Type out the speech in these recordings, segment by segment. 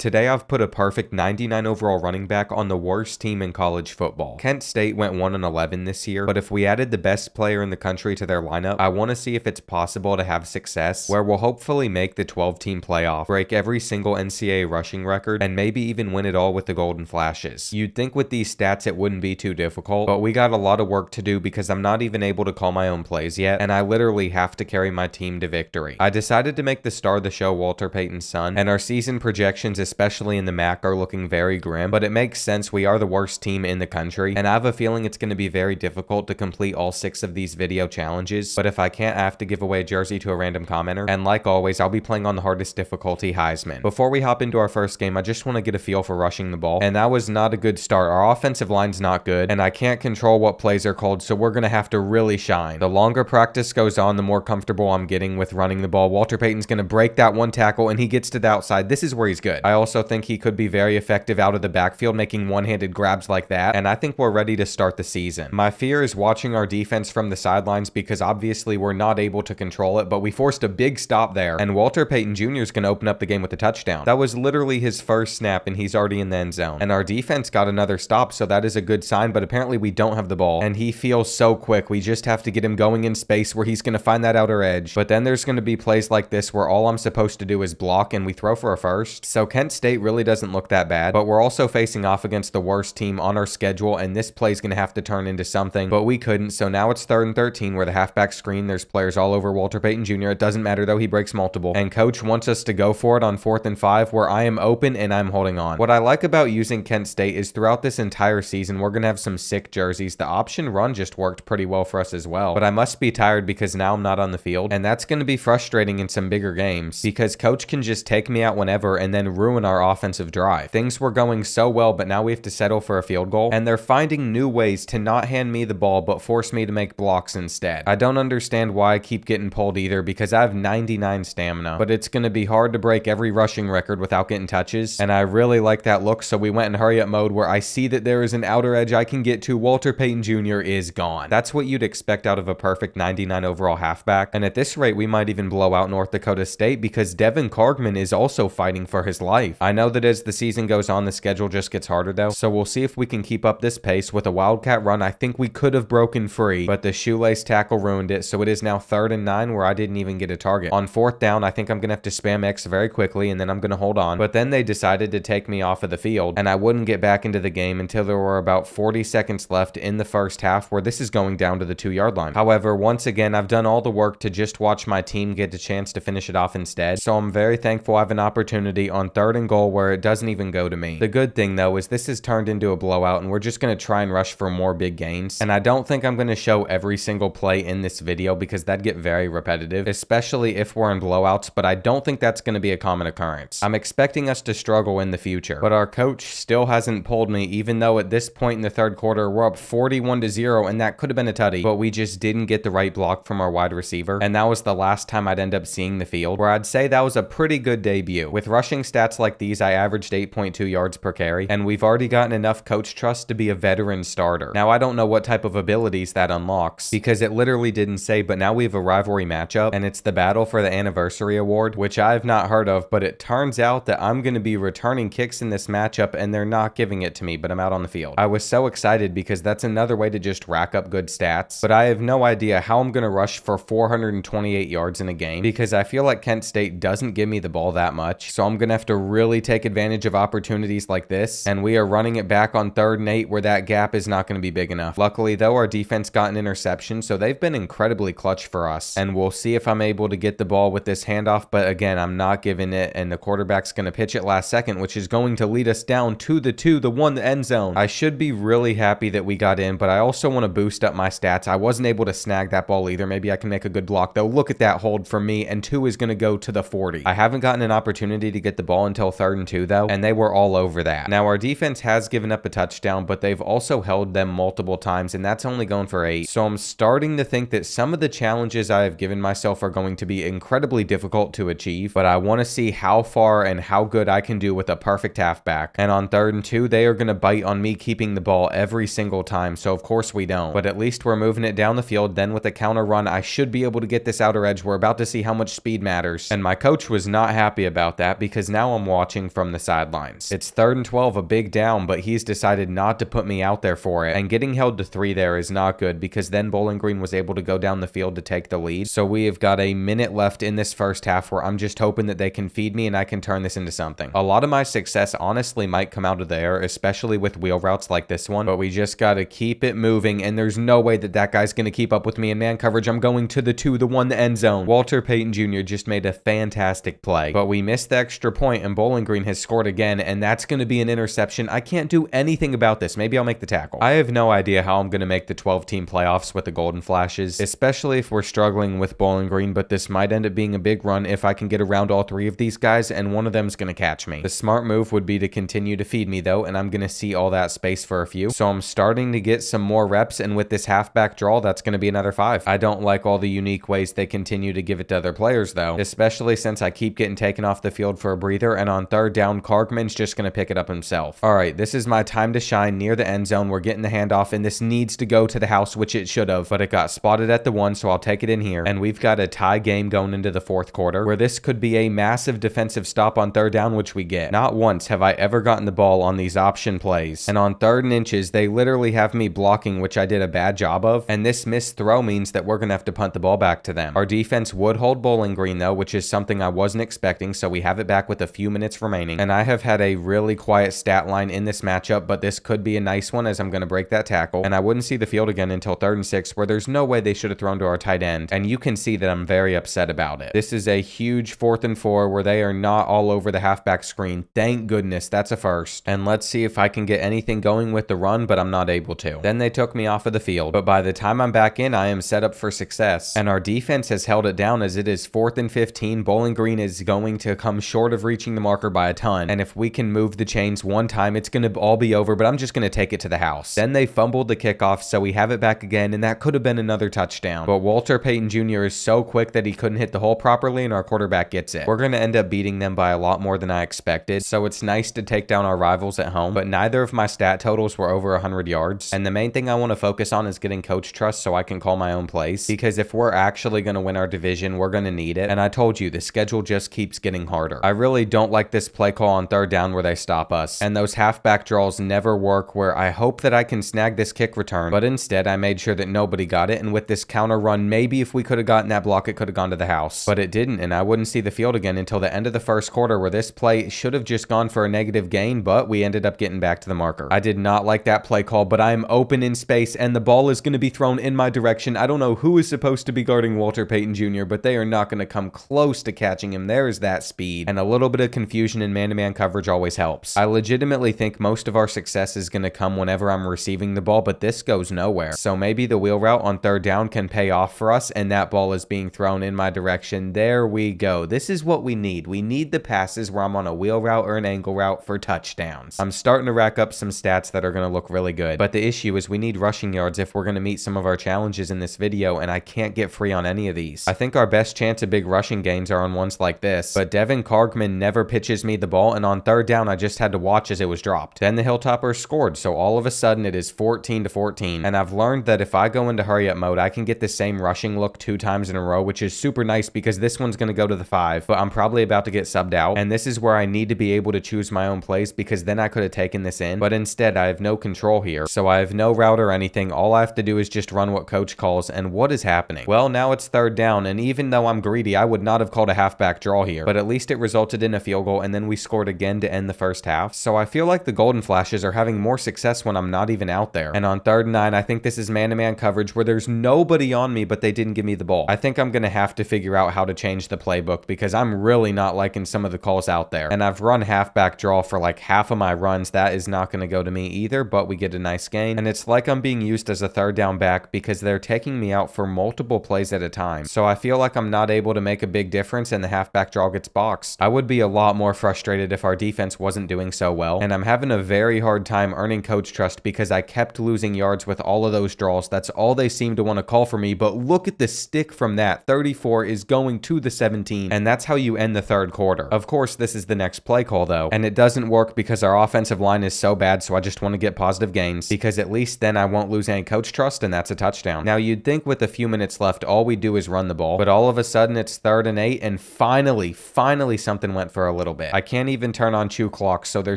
Today I've put a perfect 99 overall running back on the worst team in college football. Kent State went 1-11 this year, but if we added the best player in the country to their lineup, I want to see if it's possible to have success where we'll hopefully make the 12-team playoff, break every single NCAA rushing record, and maybe even win it all with the Golden Flashes. You'd think with these stats it wouldn't be too difficult, but we got a lot of work to do because I'm not even able to call my own plays yet, and I literally have to carry my team to victory. I decided to make the star of the show Walter Payton's son, and our season projections, especially in the MAC, are looking very grim, but it makes sense. We are the worst team in the country, and I have a feeling it's going to be very difficult to complete all 6 of these video challenges, but if I can't, I have to give away a jersey to a random commenter, and like always, I'll be playing on the hardest difficulty, Heisman. Before we hop into our first game, I just want to get a feel for rushing the ball, and that was not a good start. Our offensive line's not good, and I can't control what plays are called, so we're going to have to really shine. The longer practice goes on, the more comfortable I'm getting with running the ball. Walter Payton's going to break that one tackle, and he gets to the outside. This is where he's good. I also think he could be very effective out of the backfield, making one-handed grabs like that, and I think we're ready to start the season. My fear is watching our defense from the sidelines because obviously we're not able to control it, but we forced a big stop there, and Walter Payton Jr. is going to open up the game with a touchdown. That was literally his first snap, and he's already in the end zone. And our defense got another stop, so that is a good sign, but apparently we don't have the ball, and he feels so quick. We just have to get him going in space where he's going to find that outer edge. But then there's going to be plays like this where all I'm supposed to do is block, and we throw for a first. So Kent State really doesn't look that bad, but we're also facing off against the worst team on our schedule, and this play's going to have to turn into something, but we couldn't. So now it's 3rd and 13 where the halfback screen, there's players all over Walter Payton Jr. It doesn't matter though, he breaks multiple, and coach wants us to go for it on 4th and 5 where I am open and I'm holding on. What I like about using Kent State is throughout this entire season we're going to have some sick jerseys. The option run just worked pretty well for us as well, but I must be tired because now I'm not on the field, and that's going to be frustrating in some bigger games because coach can just take me out whenever and then ruin our offensive drive. Things were going so well, but now we have to settle for a field goal, and they're finding new ways to not hand me the ball but force me to make blocks instead. I don't understand why I keep getting pulled either because I have 99 stamina, but it's going to be hard to break every rushing record without getting touches, and I really like that look, so we went in hurry up mode where I see that there is an outer edge I can get to. Walter Payton Jr. is gone. That's what you'd expect out of a perfect 99 overall halfback, and at this rate we might even blow out North Dakota State because Devin Cargman is also fighting for his life. I know that as the season goes on, the schedule just gets harder though, so we'll see if we can keep up this pace. With a wildcat run, I think we could have broken free, but the shoelace tackle ruined it, so it is now 3rd and 9 where I didn't even get a target. On 4th down, I think I'm gonna have to spam X very quickly, and then I'm gonna hold on, but then they decided to take me off of the field, and I wouldn't get back into the game until there were about 40 seconds left in the first half where this is going down to the 2-yard line. However, once again, I've done all the work to just watch my team get a chance to finish it off instead, so I'm very thankful I have an opportunity on 3rd and goal where it doesn't even go to me. The good thing though is this has turned into a blowout, and we're just going to try and rush for more big gains, and I don't think I'm going to show every single play in this video because that'd get very repetitive, especially if we're in blowouts, but I don't think that's going to be a common occurrence. I'm expecting us to struggle in the future, but our coach still hasn't pulled me, even though at this point in the 3rd quarter we're up 41-0, and that could have been a tutty, but we just didn't get the right block from our wide receiver, and that was the last time I'd end up seeing the field, where I'd say that was a pretty good debut. With rushing stats like these, I averaged 8.2 yards per carry, and we've already gotten enough coach trust to be a veteran starter. Now I don't know what type of abilities that unlocks because it literally didn't say, but now we have a rivalry matchup, and it's the battle for the anniversary award, which I've not heard of, but it turns out that I'm going to be returning kicks in this matchup, and they're not giving it to me, but I'm out on the field. I was so excited because that's another way to just rack up good stats, but I have no idea how I'm going to rush for 428 yards in a game because I feel like Kent State doesn't give me the ball that much, so I'm going to have to really take advantage of opportunities like this, and we are running it back on 3rd and 8 where that gap is not going to be big enough. Luckily though, our defense got an interception, so they've been incredibly clutch for us, and we'll see if I'm able to get the ball with this handoff, but again, I'm not giving it, and the quarterback's going to pitch it last second, which is going to lead us down to the 2, the 1, the end zone. I should be really happy that we got in, but I also want to boost up my stats. I wasn't able to snag that ball either. Maybe I can make a good block though. Look at that hold for me, and 2 is going to go to the 40. I haven't gotten an opportunity to get the ball until 3rd and 2 though, and they were all over that. Now our defense has given up a touchdown, but they've also held them multiple times, and that's only going for 8. So I'm starting to think that some of the challenges I have given myself are going to be incredibly difficult to achieve, but I want to see how far and how good I can do with a perfect halfback. And on 3rd and 2, they are going to bite on me keeping the ball every single time, so of course we don't, but at least we're moving it down the field. Then with a counter run, I should be able to get this outer edge. We're about to see how much speed matters, and my coach was not happy about that because now I'm watching from the sidelines. It's 3rd and 12, a big down, but he's decided not to put me out there for it, and getting held to 3 there is not good because then Bowling Green was able to go down the field to take the lead. So we have got a minute left in this first half where I'm just hoping that they can feed me and I can turn this into something. A lot of my success honestly might come out of there, especially with wheel routes like this one, but we just got to keep it moving, and there's no way that that guy's going to keep up with me in man coverage. I'm going to the 2, the 1, the end zone. Walter Payton Jr. just made a fantastic play, but we missed the extra point, and Bowling Green has scored again, and that's going to be an interception. I can't do anything about this. Maybe I'll make the tackle. I have no idea how I'm going to make the 12-team playoffs with the Golden Flashes, especially if we're struggling with Bowling Green, but this might end up being a big run if I can get around all 3 of these guys, and one of them's going to catch me. The smart move would be to continue to feed me, though, and I'm going to see all that space for a few. So I'm starting to get some more reps, and with this halfback draw, that's going to be another 5. I don't like all the unique ways they continue to give it to other players, though, especially since I keep getting taken off the field for a breather, and on 3rd down, Kargman's just going to pick it up himself. All right, this is my time to shine near the end zone. We're getting the handoff, and this needs to go to the house, which it should have, but it got spotted at the 1, so I'll take it in here. And we've got a tie game going into the 4th quarter, where this could be a massive defensive stop on 3rd down, which we get. Not once have I ever gotten the ball on these option plays, and on 3rd and inches, they literally have me blocking, which I did a bad job of, and this missed throw means that we're going to have to punt the ball back to them. Our defense would hold Bowling Green, though, which is something I wasn't expecting, so we have it back with a few minutes remaining, and I have had a really quiet stat line in this matchup, but this could be a nice one as I'm going to break that tackle, and I wouldn't see the field again until 3rd and 6, where there's no way they should have thrown to our tight end, and you can see that I'm very upset about it. This is a huge 4th and 4 where they are not all over the halfback screen. Thank goodness, that's a first, and let's see if I can get anything going with the run, but I'm not able to. Then they took me off of the field, but by the time I'm back in, I am set up for success, and our defense has held it down as it is 4th and 15. Bowling Green is going to come short of reaching the marker by a ton, and if we can move the chains one time, it's going to all be over, but I'm just going to take it to the house. Then they fumbled the kickoff, so we have it back again, and that could have been another touchdown, but Walter Payton Jr. is so quick that he couldn't hit the hole properly, and our quarterback gets it. We're going to end up beating them by a lot more than I expected, so it's nice to take down our rivals at home, but neither of my stat totals were over 100 yards, and the main thing I want to focus on is getting coach trust so I can call my own plays, because if we're actually going to win our division, we're going to need it, and I told you, the schedule just keeps getting harder. I really don't like this play call on 3rd down where they stop us, and those halfback draws never work where I hope that I can snag this kick return, but instead I made sure that nobody got it, and with this counter run, maybe if we could have gotten that block, it could have gone to the house, but it didn't, and I wouldn't see the field again until the end of the 1st quarter, where this play should have just gone for a negative gain, but we ended up getting back to the marker. I did not like that play call, but I'm open in space, and the ball is going to be thrown in my direction. I don't know who is supposed to be guarding Walter Payton Jr., but they are not going to come close to catching him. There is that speed, and a little bit of confusion in man-to-man coverage always helps. I legitimately think most of our success is going to come whenever I'm receiving the ball, but this goes nowhere. So maybe the wheel route on 3rd down can pay off for us, and that ball is being thrown in my direction. There we go. This is what we need. We need the passes where I'm on a wheel route or an angle route for touchdowns. I'm starting to rack up some stats that are going to look really good, but the issue is we need rushing yards if we're going to meet some of our challenges in this video, and I can't get free on any of these. I think our best chance of big rushing gains are on ones like this, but Devin Kargman never pitches me the ball, and on 3rd down I just had to watch as it was dropped. Then the Hilltoppers scored, so all of a sudden it is 14-14, and I've learned that if I go into hurry up mode, I can get the same rushing look 2 times in a row, which is super nice because this one's going to go to the 5, but I'm probably about to get subbed out, and this is where I need to be able to choose my own plays because then I could have taken this in, but instead I have no control here, so I have no route or anything. All I have to do is just run what coach calls, and what is happening? Well, now it's 3rd down, and even though I'm greedy, I would not have called a halfback draw here, but at least it resulted in a field goal, and then we scored again to end the 1st half, so I feel like the Golden Flashes are having more success when I'm not even out there. And on 3rd and 9, I think this is man-to-man coverage where there's nobody on me, but they didn't give me the ball. I think I'm going to have to figure out how to change the playbook because I'm really not liking some of the calls out there, and I've run halfback draw for like half of my runs. That is not going to go to me either, but we get a nice gain, and it's like I'm being used as a 3rd down back because they're taking me out for multiple plays at a time, so I feel like I'm not able to make a big difference and the halfback draw gets boxed. I would be a lot more frustrated if our defense wasn't doing so well, and I'm having a very hard time earning coach trust because I kept losing yards with all of those draws. That's all they seem to want to call for me, but look at the stick from that. 34 is going to the 17, and that's how you end the 3rd quarter. Of course, this is the next play call though, and it doesn't work because our offensive line is so bad, so I just want to get positive gains because at least then I won't lose any coach trust, and that's a touchdown. Now you'd think with a few minutes left all we do is run the ball, but all of a sudden it's 3rd and 8, and finally something went for a little bit. I can't even turn on chew clock, so there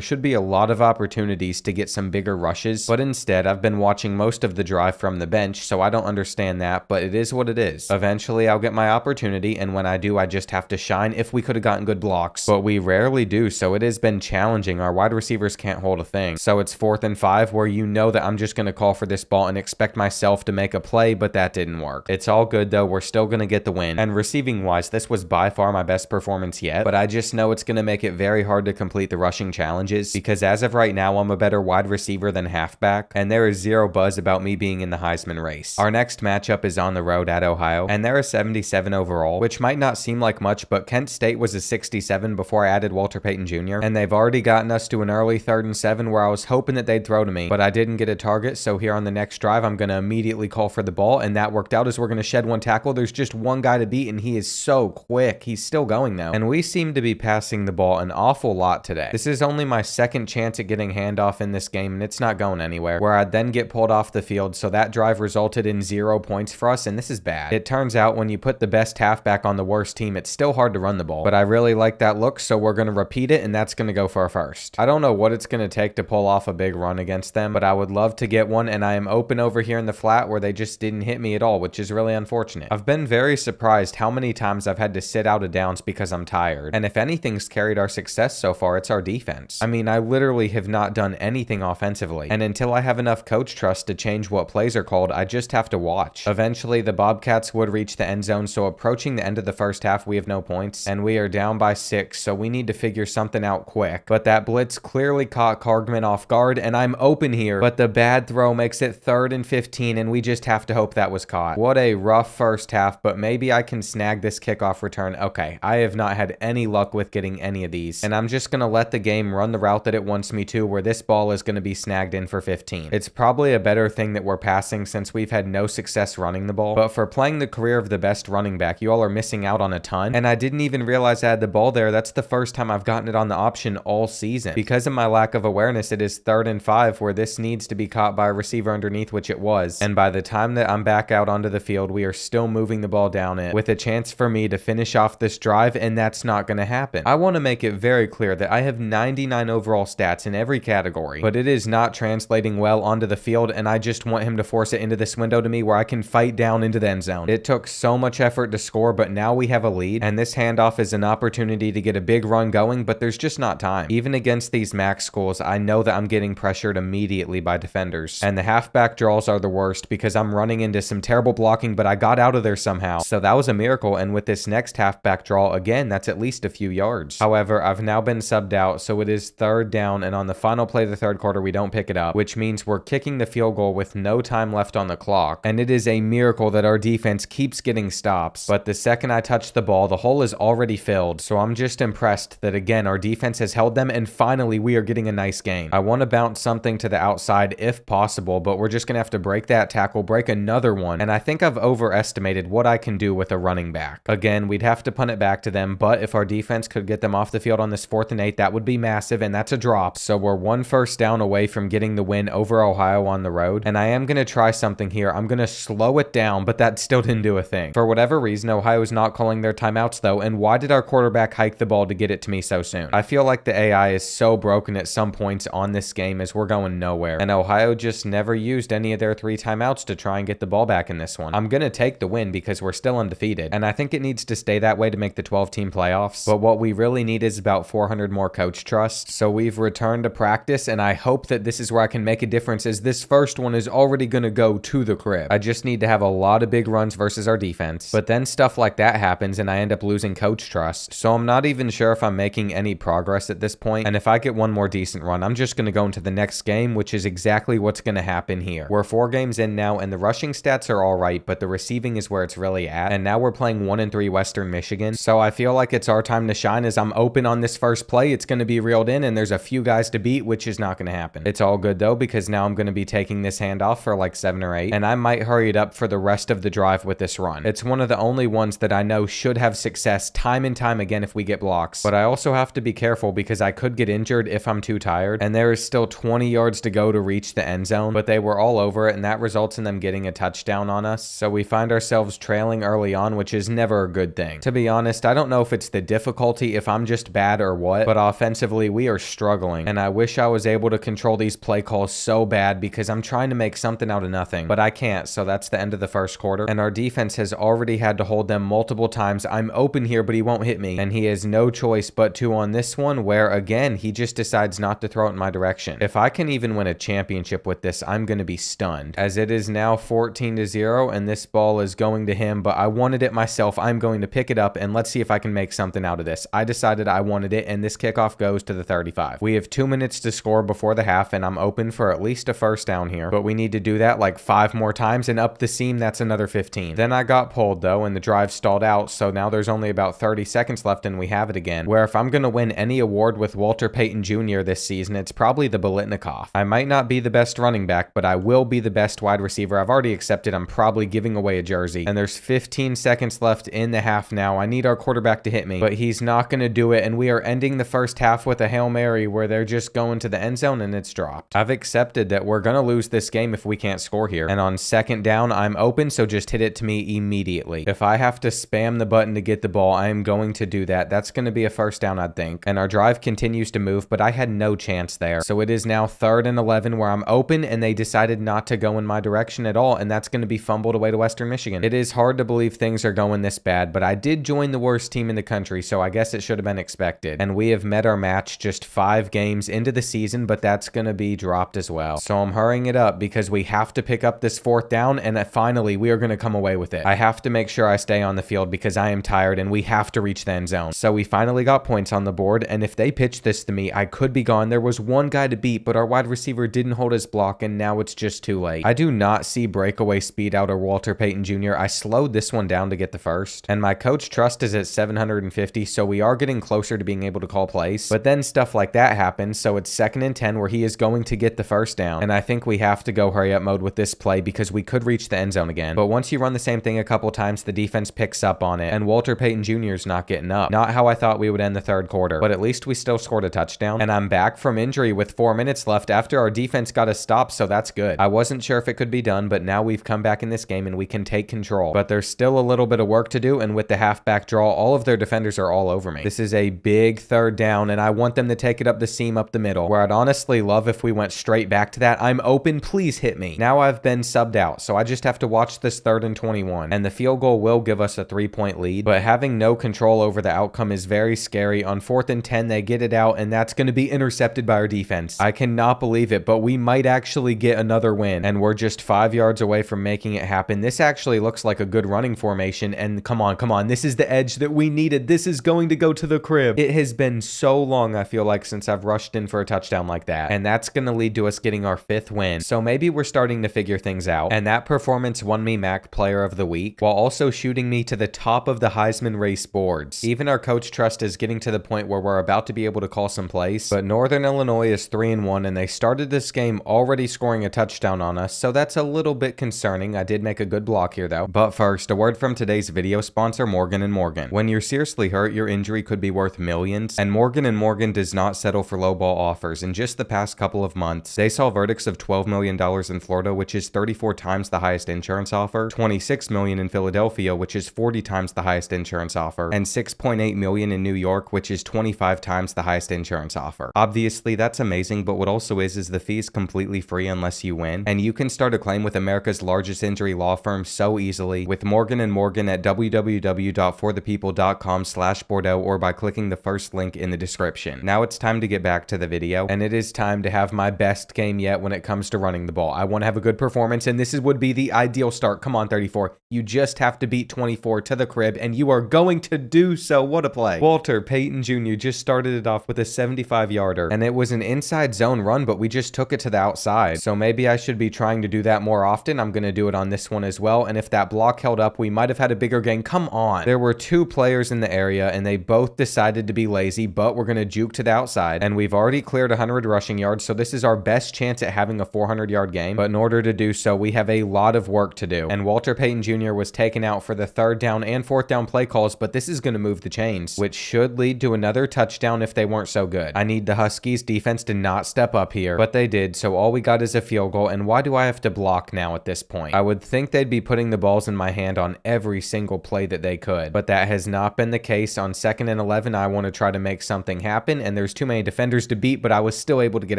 should be a lot of opportunities to get some bigger rushes, but instead I've been watching most of the drive from the bench, so I don't understand that, but it is what it is. Eventually I'll get my opportunity, and when I do, I just have to shine. If we could have gotten good blocks, but we rarely do, so it has been challenging. Our wide receivers can't hold a thing. So it's 4th and 5, where you know that I'm just going to call for this ball and expect myself to make a play, but that didn't work. It's all good though, we're still going to get the win. And receiving wise, this was by far my best performance yet, but I just know it's going to make it very hard to complete the rushing challenges, because as of right now, I'm a better wide receiver than halfback, and there is zero buzz about me being in the Heisman race. Our next matchup is on the road at Ohio, and they're a 77 overall, which might not seem like much, but Kent State was a 67 before I added Walter Payton Jr., and they've already gotten us to an early 3rd and 7 where I was hoping that they'd throw to me, but I didn't get a target, so here on the next drive, I'm going to immediately call for the ball, and that worked out as we're going to shed one tackle. There's just one guy to beat, and he is so quick. He's still going though, and we seem to be passing the ball an awful lot today. This is only my second chance at getting handoff in this game, and it's not going anywhere, where I'd then get pulled off the field, so that drive resulted in 0 points for us, and this is bad. It turns out when you put the best halfback on the worst team, it's still hard to run the ball, but I really like that look, so we're going to repeat it, and that's going to go for a first. I don't know what it's going to take to pull off a big run against them, but I would love to get one, and I am open over here in the flat where they just didn't hit me at all, which is really unfortunate. I've been very surprised how many times I've had to sit out of downs because I'm tired, and if anything's carried our success so far, it's our defense. I mean, I literally have not done anything offensively, and until I have enough coach trust to change what plays are called, I just have to watch. Eventually, the Bobcats would reach the end zone, so approaching the end of the first half, we have no points, and we are down by 6, so we need to figure something out quick. But that blitz clearly caught Cargman off guard, and I'm open here, but the bad throw makes it 3rd and 15, and we just have to hope that was caught. What a rough first half, but maybe I can snag this kickoff return. Okay, I have not had any luck with getting any of these, and I'm just going to let the game run the route that it wants me to, where this ball is going to be snagged in for 15. It's probably a better thing that we're passing since we've had no success running the ball, but for playing the career of the best running back, you all are missing out on a ton, and I didn't even realize I had the ball there. That's the first time I've gotten it on the option all season. Because of my lack of awareness, it is 3rd and 5 where this needs to be caught by a receiver underneath, which it was, and by the time that I'm back out onto the field, we are still moving the ball down it, with a chance for me to finish off this drive, and that's not going to happen. I want to make it very clear that I have 99 overall stats in every category, but it is not translating well onto the field, and I just want him to force it into this window to me where I can fight down into the end zone. It took so much effort to score, but now we have a lead, and this handoff is an opportunity to get a big run going, but there's just not time. Even against these MAC schools, I know that I'm getting pressured immediately by defenders, and the halfback draws are the worst because I'm running into some terrible blocking, but I got out of there somehow, so that was a miracle. And with this next halfback draw, again, that's at least a few yards. However, I've now been subbed out, so it is 3rd down, and on the final play of the 3rd quarter, we don't pick it up, which means we're kicking the field goal with no time left on the clock, and it is a miracle that our defense keeps getting stops. But the second I touch the ball, the hole is already filled, so I'm just impressed that again our defense has held them, and finally we are getting a nice game. I want to bounce something to the outside if possible, but we're just gonna have to break that tackle, break another one, and I think I've overestimated what I can do with a running back. Again, we'd have to punt it back to them, but if our defense could get them off the field on this 4th and 8, that would be massive, and that's a drop. So we're 1 first down away from getting the win over Ohio on the road, and I am gonna try something here. I'm gonna slow it down, but that still didn't do a thing. For whatever reason, Ohio's not calling their timeouts though, and why did our quarterback hike the ball to get it to me so soon? I feel like the AI is so broken at some points on this game as we're going nowhere, and Ohio just never used any of their 3 timeouts to try and get the ball back in this one. I'm gonna take the win because we're still undefeated, and I think it needs to stay that way to make the 12-team playoffs, but what we really need is about 400 more coach trust. So we've returned to practice, and I hope that this is where I can make a difference, as this first one is already gonna go to the crib. I just need to have a lot of big runs versus our defense, but then stuff like that happens and I end up losing coach trust, so I'm not even sure if I'm making any progress at this point, and if I get one more decent run, I'm just gonna go into the next game, which is exactly what's gonna happen here. We're 4 games in now, and the rushing stats are alright, but the receiving is where it's really at, and now we're playing 1-3 Western Michigan, so I feel like it's our time to shine as I'm open on this first play. It's gonna be reeled in, and there's a few guys to beat, which is not gonna happen. It's all good though, because now I'm gonna be taking this handoff for like 7 or 8, and I might hurry it up for the rest of the drive with this run. It's one of the only ones that I know should have success time and time again if we get blocks, but I also have to be careful because I could get injured if I'm too tired, and there is still 20 yards to go to reach the end zone, but they were all over it, and that results in them getting a touchdown on us, so we find ourselves trailing early on, which is never a good thing. To be honest, I don't know if it's the difficulty, if I'm just bad or what, but offensively, we are struggling. And I wish I was able to control these play calls so bad because I'm trying to make something out of nothing, but I can't. So that's the end of the first quarter. And our defense has already had to hold them multiple times. I'm open here, but he won't hit me. And he has no choice but to on this one, where again, he just decides not to throw it in my direction. If I can even win a championship with this, I'm going to be stunned, as it is now 14-0 and this ball is going to him, but I wanted it myself. I'm going to pick it up and let's see if I can make something out of this. I decided I wanted it, and this kickoff goes to the 35. We have 2 minutes to score before the half, and I'm open for at least a first down here, but we need to do that like 5 more times, and up the seam, that's another 15. Then I got pulled though, and the drive stalled out, so now there's only about 30 seconds left and we have it again, where if I'm going to win any award with Walter Payton Jr. this season, it's probably the Bolitnikoff. I might not be the best running back, but I will be the best wide receiver. I've already accepted I'm probably giving away a jersey, and there's 15 seconds left in the half now. I need our quarterback to hit me, but he's not going to do it, and we are ending the first half with a Hail Mary where they're just going to the end zone and it's dropped. I've accepted that we're going to lose this game if we can't score here, and on second down, I'm open, so just hit it to me immediately. If I have to spam the button to get the ball, I am going to do that. That's going to be a first down, I'd think, and our drive continues to move, but I had no chance there. So it is now 3rd and 11 where I'm open, and they decided not to go in my direction at all, and that's going to be fumbled away to Western Michigan. It is hard to believe things are going this bad, but I did join the worst team in the country, so I guess it should have been expected. And we have met our match just 5 games into the season, but that's going to be dropped as well. So I'm hurrying it up because we have to pick up this 4th down, and finally we are going to come away with it. I have to make sure I stay on the field because I am tired, and we have to reach the end zone. So we finally got points on the board, and if they pitched this to me, I could be gone. There was one guy to beat, but our wide receiver didn't hold his block, and now it's just too late. I do not see breakaway speed out of Walter Payton Jr. I slowed this one down to get the first, and my coach trust is at 750, so we are getting closer to being able to call plays. But then stuff like that happens, so it's 2nd and 10 where he is going to get the first down, and I think we have to go hurry up mode with this play because we could reach the end zone again. But once you run the same thing a couple times, the defense picks up on it, and Walter Payton Jr. is not getting up. Not how I thought we would end the 3rd quarter, but at least we still scored a touchdown, and I'm back from injury with 4 minutes left after our defense got a stop, so that's good. I wasn't sure if it could be done, but now we've come back in this game and we can take control. But there's still a little bit of work to do, and with the halfback draw, all of their defenders are all over me. This is a big 3rd down, and I want them to take it up the seam up the middle, where I'd honestly love if we went straight back to that. I'm open, please hit me. Now I've been subbed out, so I just have to watch this 3rd and 21, and the field goal will give us a 3-point lead, but having no control over the outcome is very scary. On 4th and 10, they get it out, and that's going to be intercepted by our defense. I cannot believe it, but we might actually get another win, and we're just 5 yards away from making it happen. This actually looks like a good running formation, and come on, this is the edge that we needed. This is going to go to the crib. It has been so long, I feel like, since I've rushed in for a touchdown like that, and that's going to lead to us getting our 5th win. So maybe we're starting to figure things out, and that performance won me MAC Player of the Week, while also shooting me to the top of the Heisman race boards. Even our coach trust is getting to the point where we're about to be able to call some plays, but Northern Illinois is 3-1, and they started this game already scoring a touchdown on us, so that's a little bit concerning. I did make a good block here though. But first, a word from today's video sponsor, Morgan & Morgan. When you're seriously hurt, your injury could be worth millions, and Morgan & Morgan does not settle for lowball offers. In just the past couple of months, they saw verdicts of $12 million in Florida, which is 34 times the highest insurance offer, $26 million in Philadelphia, which is 40 times the highest insurance offer, and $6.8 million in New York, which is 25 times the highest insurance offer. Obviously, that's amazing, but what also is the fee is completely free unless you win, and you can start a claim with America's largest injury law firm so easily with Morgan & Morgan at www.forthepeople.com/Bordeaux or by clicking the first link in the description. Now it's time to get back to the video, and it is time to have my best game yet when it comes to running the ball. I want to have a good performance, and this would be the ideal start. Come on, 34. You just have to beat 24 to the crib, and you are going to do so. What a play. Walter Payton Jr. just started it off with a 75-yarder, and it was an inside zone run, but we just took it to the outside. So maybe I should be trying to do that more often. I'm going to do it on this one as well, and if that block held up, we might have had a bigger gain. Come on. There were 2 players in the area, and they both decided to be lazy, but we're going to juke to the outside, and we've already cleared 100 rushing yards, so this is our best chance at having a 400-yard game, but in order to do so, we have a lot of work to do, and Walter Payton Jr. was taken out for the 3rd down and 4th down play calls, but this is going to move the chains, which should lead to another touchdown if they weren't so good. I need the Huskies defense to not step up here, but they did, so all we got is a field goal, and why do I have to block now at this point? I would think they'd be putting the balls in my hand on every single play that they could, but that has not been the case. On 2nd and 11, I want to try to make something happen, and there's too many defenders to beat, but I was still able to get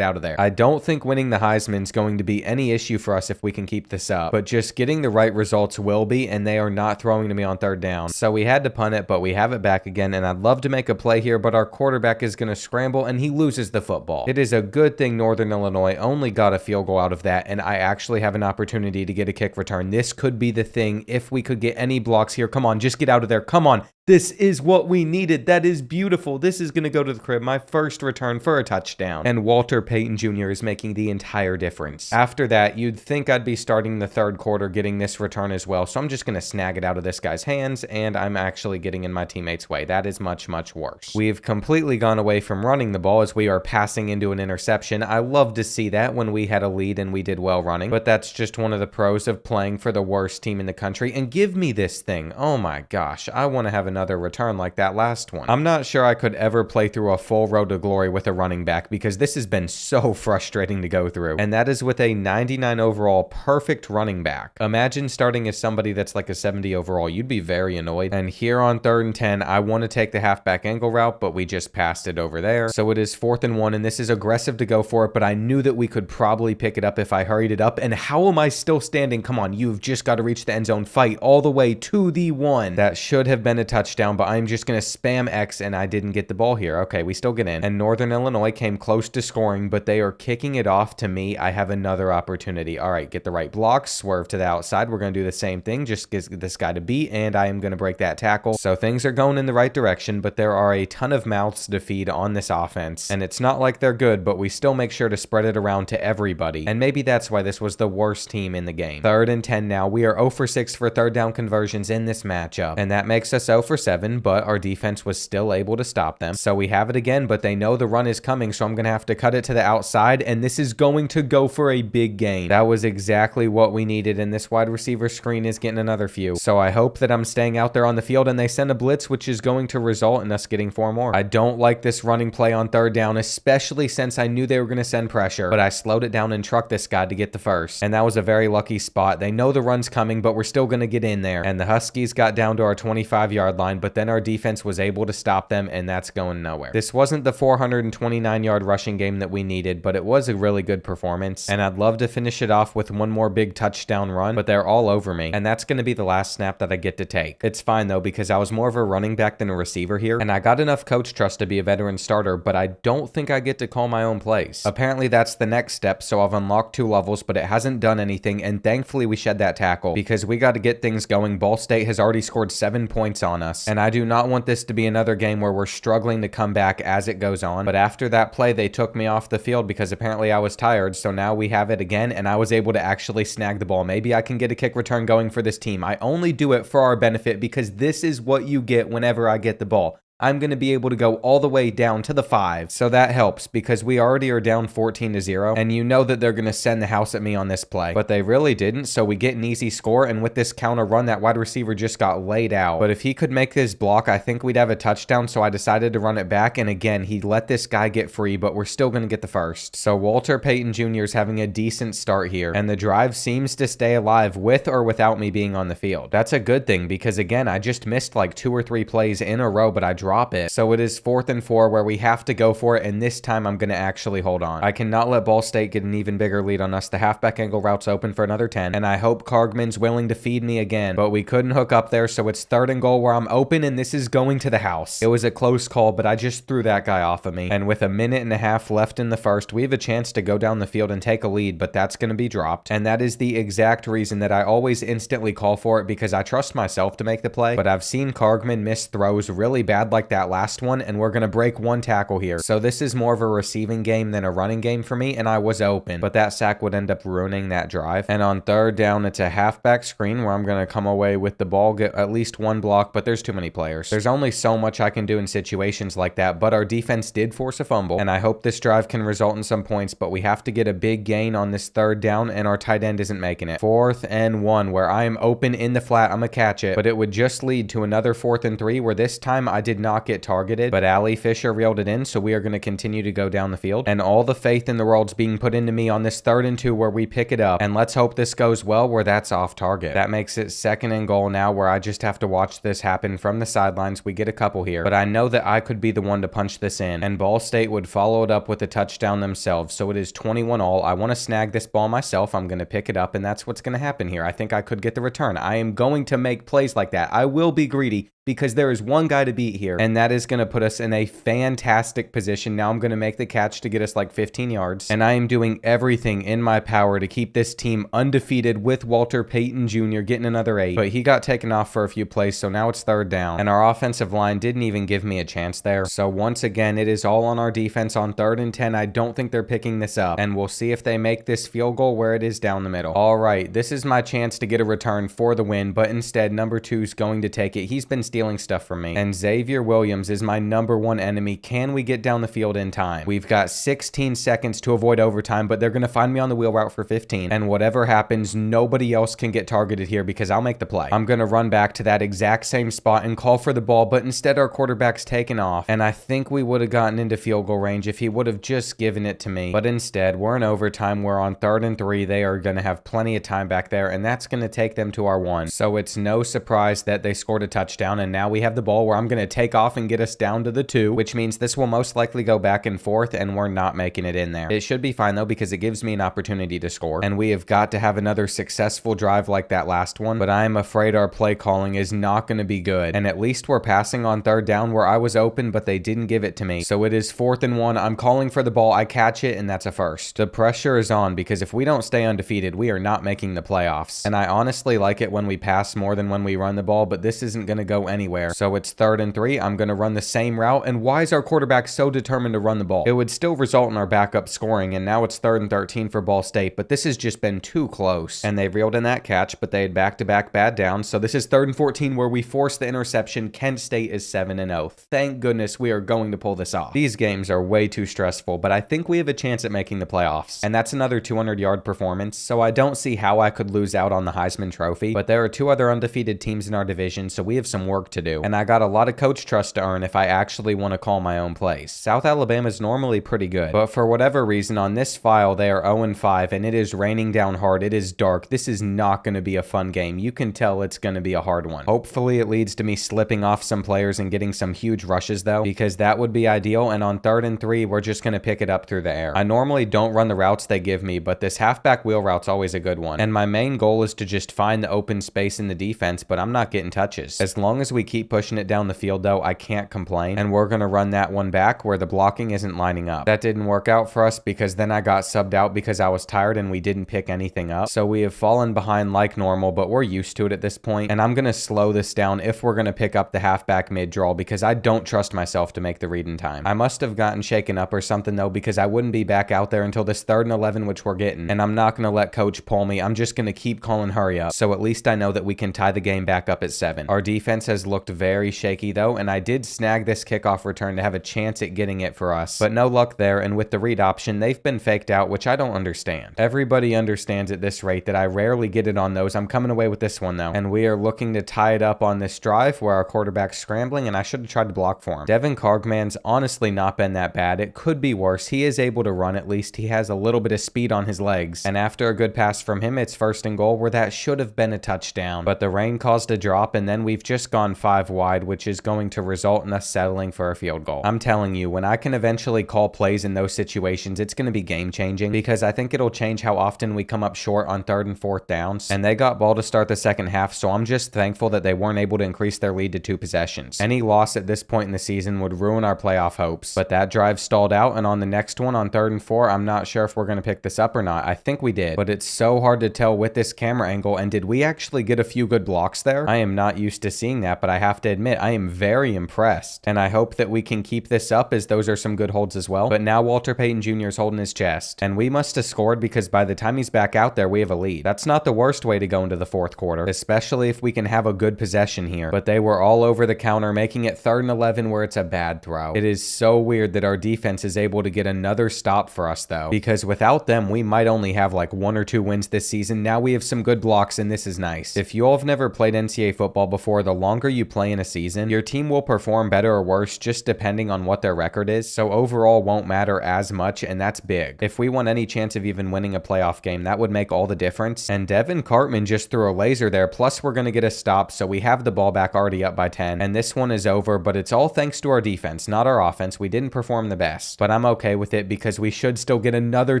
out of there. I don't think winning the Heisman is going to be any issue for us if we can keep this up, but just getting the right results will be, and they are not throwing to me on third down. So we had to punt it, but we have it back again, and I'd love to make a play here, but our quarterback is going to scramble, and he loses the football. It is a good thing Northern Illinois only got a field goal out of that, and I actually have an opportunity to get a kick return. This could be the thing if we could get any blocks here. Come on, just get out of there. Come on. This is what we needed. That is beautiful. This is going to go to the crib. My first return for a touchdown. And Walter Payton Jr. is making the entire difference. After that, you'd think I'd be starting the third quarter getting this return as well. So I'm just going to snag it out of this guy's hands, and I'm actually getting in my teammate's way. That is much, much worse. We've completely gone away from running the ball as we are passing into an interception. I love to see that when we had a lead and we did well running, but that's just one of the pros of playing for the worst team in the country. And give me this thing. Oh my gosh. I want to have another return like that last one. I'm not sure I could ever play through a full road to glory with a running back because this has been so frustrating to go through. And that is with a 99 overall perfect running back. Imagine starting as somebody that's like a 70 overall. You'd be very annoyed. And here on 3rd and 10, I want to take the halfback angle route, but we just passed it over there. So it is 4th and 1, and this is aggressive to go for it, but I knew that we could probably pick it up if I hurried it up. And how am I still standing? Come on, you've just got to reach the end zone. Fight all the way to the 1. That should have been a touchdown, but I'm just going to spam X, and I didn't get the ball here. Okay, we still get in. And Northern Illinois came close to scoring, but they are kicking it off to me. I have another opportunity. All right, get the right block, swerve to the outside. We're going to do the same thing, just get this guy to beat, and I am going to break that tackle. So things are going in the right direction, but there are a ton of mouths to feed on this offense, and it's not like they're good, but we still make sure to spread it around to everybody, and maybe that's why this was the worst team in the game. 3rd and 10 now. We are 0 for 6 for third down conversions in this matchup, and that makes us 0 for 7, but our defense was still able to stop them. So we have it again, but they know the run is coming, so I'm going to have to cut it to the outside, and this is going to go for a big gain. That was exactly what we needed, and this wide receiver screen is getting another few. So I hope that I'm staying out there on the field, and they send a blitz, which is going to result in us getting 4 more. I don't like this running play on 3rd down, especially since I knew they were going to send pressure, but I slowed it down and trucked this guy to get the first, and that was a very lucky spot. They know the run's coming, but we're still going to get in there, and the Huskies got down to our 25-yard line, but then our defense was able to stop them, and that's going nowhere. This wasn't the 429-yard rushing game that we needed, but it was a really good performance, and I'd love to finish it off with one more big touchdown run, but they're all over me, and that's going to be the last snap that I get to take. It's fine though, because I was more of a running back than a receiver here, and I got enough coach trust to be a veteran starter, but I don't think I get to call my own plays. Apparently that's the next step, so I've unlocked 2 levels, but it hasn't done anything, and thankfully we shed that tackle, because we got to get things going. Ball State has already scored 7 points on us, and I do not want this to be another game where we're struggling to come back as it goes on, but after that play, they took me off the field because apparently I was tired, so now we have it again, and I was able to actually snag the ball. Maybe I can get a kick return going for this team. I only do it for our benefit because this is what you get whenever I get the ball. I'm going to be able to go all the way down to the 5. So that helps because we already are down 14-0, and you know that they're going to send the house at me on this play. But they really didn't, so we get an easy score, and with this counter run, that wide receiver just got laid out. But if he could make this block, I think we'd have a touchdown, so I decided to run it back, and again, he let this guy get free, but we're still going to get the first. So Walter Payton Jr. is having a decent start here, and the drive seems to stay alive with or without me being on the field. That's a good thing because, again, I just missed like 2 or 3 plays in a row, but I drop it. So it is 4th and 4 where we have to go for it, and this time I'm going to actually hold on. I cannot let Ball State get an even bigger lead on us. The halfback angle route's open for another 10, and I hope Cargman's willing to feed me again, but we couldn't hook up there, so it's 3rd and goal where I'm open, and this is going to the house. It was a close call, but I just threw that guy off of me, and with 1.5 minutes left in the first, we have a chance to go down the field and take a lead, but that's going to be dropped, and that is the exact reason that I always instantly call for it because I trust myself to make the play, but I've seen Cargman miss throws really bad like that last one, and we're going to break 1 tackle here. So this is more of a receiving game than a running game for me, and I was open, but that sack would end up ruining that drive. And on 3rd down, it's a halfback screen where I'm going to come away with the ball, get at least 1 block, but there's too many players. There's only so much I can do in situations like that, but our defense did force a fumble, and I hope this drive can result in some points, but we have to get a big gain on this 3rd down, and our tight end isn't making it. 4th and 1 where I am open in the flat. I'm going to catch it, but it would just lead to another 4th and 3 where this time I did not get targeted, but Ali Fisher reeled it in, so we are going to continue to go down the field. And all the faith in the world's being put into me on this 3rd and 2 where we pick it up. And let's hope this goes well where that's off target. That makes it 2nd and goal now, where I just have to watch this happen from the sidelines. We get a couple here, but I know that I could be the one to punch this in. And Ball State would follow it up with a touchdown themselves. So it is 21-all. I want to snag this ball myself. I'm going to pick it up, and that's what's going to happen here. I think I could get the return. I am going to make plays like that. I will be greedy, because there is one guy to beat here, and that is going to put us in a fantastic position. Now I'm going to make the catch to get us like 15 yards, and I am doing everything in my power to keep this team undefeated with Walter Payton Jr. getting another 8, but he got taken off for a few plays, so now it's 3rd down, and our offensive line didn't even give me a chance there. So once again, it is all on our defense on 3rd and 10. I don't think they're picking this up, and we'll see if they make this field goal where it is down the middle. All right, this is my chance to get a return for the win, but instead, number 2's going to take it. He's been stealing stuff from me, and Xavier Williams is my number 1 enemy. Can we get down the field in time? We've got 16 seconds to avoid overtime, but they're going to find me on the wheel route for 15, and whatever happens, nobody else can get targeted here because I'll make the play. I'm going to run back to that exact same spot and call for the ball, but instead our quarterback's taken off, and I think we would have gotten into field goal range if he would have just given it to me, but instead we're in overtime. We're on 3rd and 3. They are going to have plenty of time back there, and that's going to take them to our 1. So it's no surprise that they scored a touchdown, and now we have the ball where I'm going to take off and get us down to the 2, which means this will most likely go back and forth, and we're not making it in there. It should be fine though, because it gives me an opportunity to score, and we have got to have another successful drive like that last one, but I'm afraid our play calling is not going to be good, and at least we're passing on 3rd down where I was open, but they didn't give it to me. So it is 4th and 1. I'm calling for the ball. I catch it, and that's a first. The pressure is on, because if we don't stay undefeated, we are not making the playoffs, and I honestly like it when we pass more than when we run the ball, but this isn't going to go anywhere. So it's 3rd and 3. I'm going to run the same route, and why is our quarterback so determined to run the ball? It would still result in our backup scoring, and now it's 3rd and 13 for Ball State, but this has just been too close, and they reeled in that catch, but they had back-to-back bad downs. So this is 3rd and 14 where we force the interception. Kent State is 7-0. Thank goodness we are going to pull this off. These games are way too stressful, but I think we have a chance at making the playoffs, and that's another 200-yard performance, so I don't see how I could lose out on the Heisman Trophy, but there are 2 other undefeated teams in our division, so we have some work to do, and I got a lot of coach trust to earn if I actually want to call my own plays. South Alabama is normally pretty good, but for whatever reason on this file they are 0-5, and it is raining down hard. It is dark. This is not going to be a fun game. You can tell it's going to be a hard one. Hopefully it leads to me slipping off some players and getting some huge rushes though, because that would be ideal, and on 3rd and 3 we're just going to pick it up through the air. I normally don't run the routes they give me, but this halfback wheel route's always a good one, and my main goal is to just find the open space in the defense, but I'm not getting touches. As long as we keep pushing it down the field though, I can't complain, and we're going to run that one back where the blocking isn't lining up. That didn't work out for us because then I got subbed out because I was tired and we didn't pick anything up, so we have fallen behind like normal, but we're used to it at this point, and I'm going to slow this down if we're going to pick up the halfback mid-draw, because I don't trust myself to make the read in time. I must have gotten shaken up or something though, because I wouldn't be back out there until this 3rd and 11, which we're getting, and I'm not going to let coach pull me. I'm just going to keep calling hurry up, so at least I know that we can tie the game back up at 7. Our defense has looked very shaky though, and I did snag this kickoff return to have a chance at getting it for us, but no luck there, and with the read option, they've been faked out, which I don't understand. Everybody understands at this rate that I rarely get it on those. I'm coming away with this one though, and we are looking to tie it up on this drive where our quarterback's scrambling, and I should have tried to block for him. Devin Cargman's honestly not been that bad. It could be worse. He is able to run at least. He has a little bit of speed on his legs, and after a good pass from him, it's 1st and goal where that should have been a touchdown, but the rain caused a drop, and then we've just gone 5 wide, which is going to result in us settling for a field goal. I'm telling you, when I can eventually call plays in those situations, it's going to be game changing, because I think it'll change how often we come up short on 3rd and 4th downs, and they got ball to start the second half, so I'm just thankful that they weren't able to increase their lead to 2 possessions. Any loss at this point in the season would ruin our playoff hopes, but that drive stalled out, and on the next one on 3rd and 4, I'm not sure if we're going to pick this up or not. I think we did, but it's so hard to tell with this camera angle, and did we actually get a few good blocks there? I am not used to seeing that, but I have to admit, I am very impressed, and I hope that we can keep this up, as those are some good holds as well. But now Walter Payton Jr. is holding his chest, and we must have scored, because by the time he's back out there, we have a lead. That's not the worst way to go into the 4th quarter, especially if we can have a good possession here, but they were all over the counter, making it 3rd and 11 where it's a bad throw. It is so weird that our defense is able to get another stop for us though, because without them, we might only have like 1 or 2 wins this season. Now we have some good blocks, and this is nice. If you all have never played NCAA football before, the longer longer you play in a season, your team will perform better or worse just depending on what their record is, so overall won't matter as much, and that's big. If we want any chance of even winning a playoff game, that would make all the difference. And Devin Cartman just threw a laser there, plus we're going to get a stop, so we have the ball back already up by 10, and this one is over, but it's all thanks to our defense, not our offense. We didn't perform the best, but I'm okay with it because we should still get another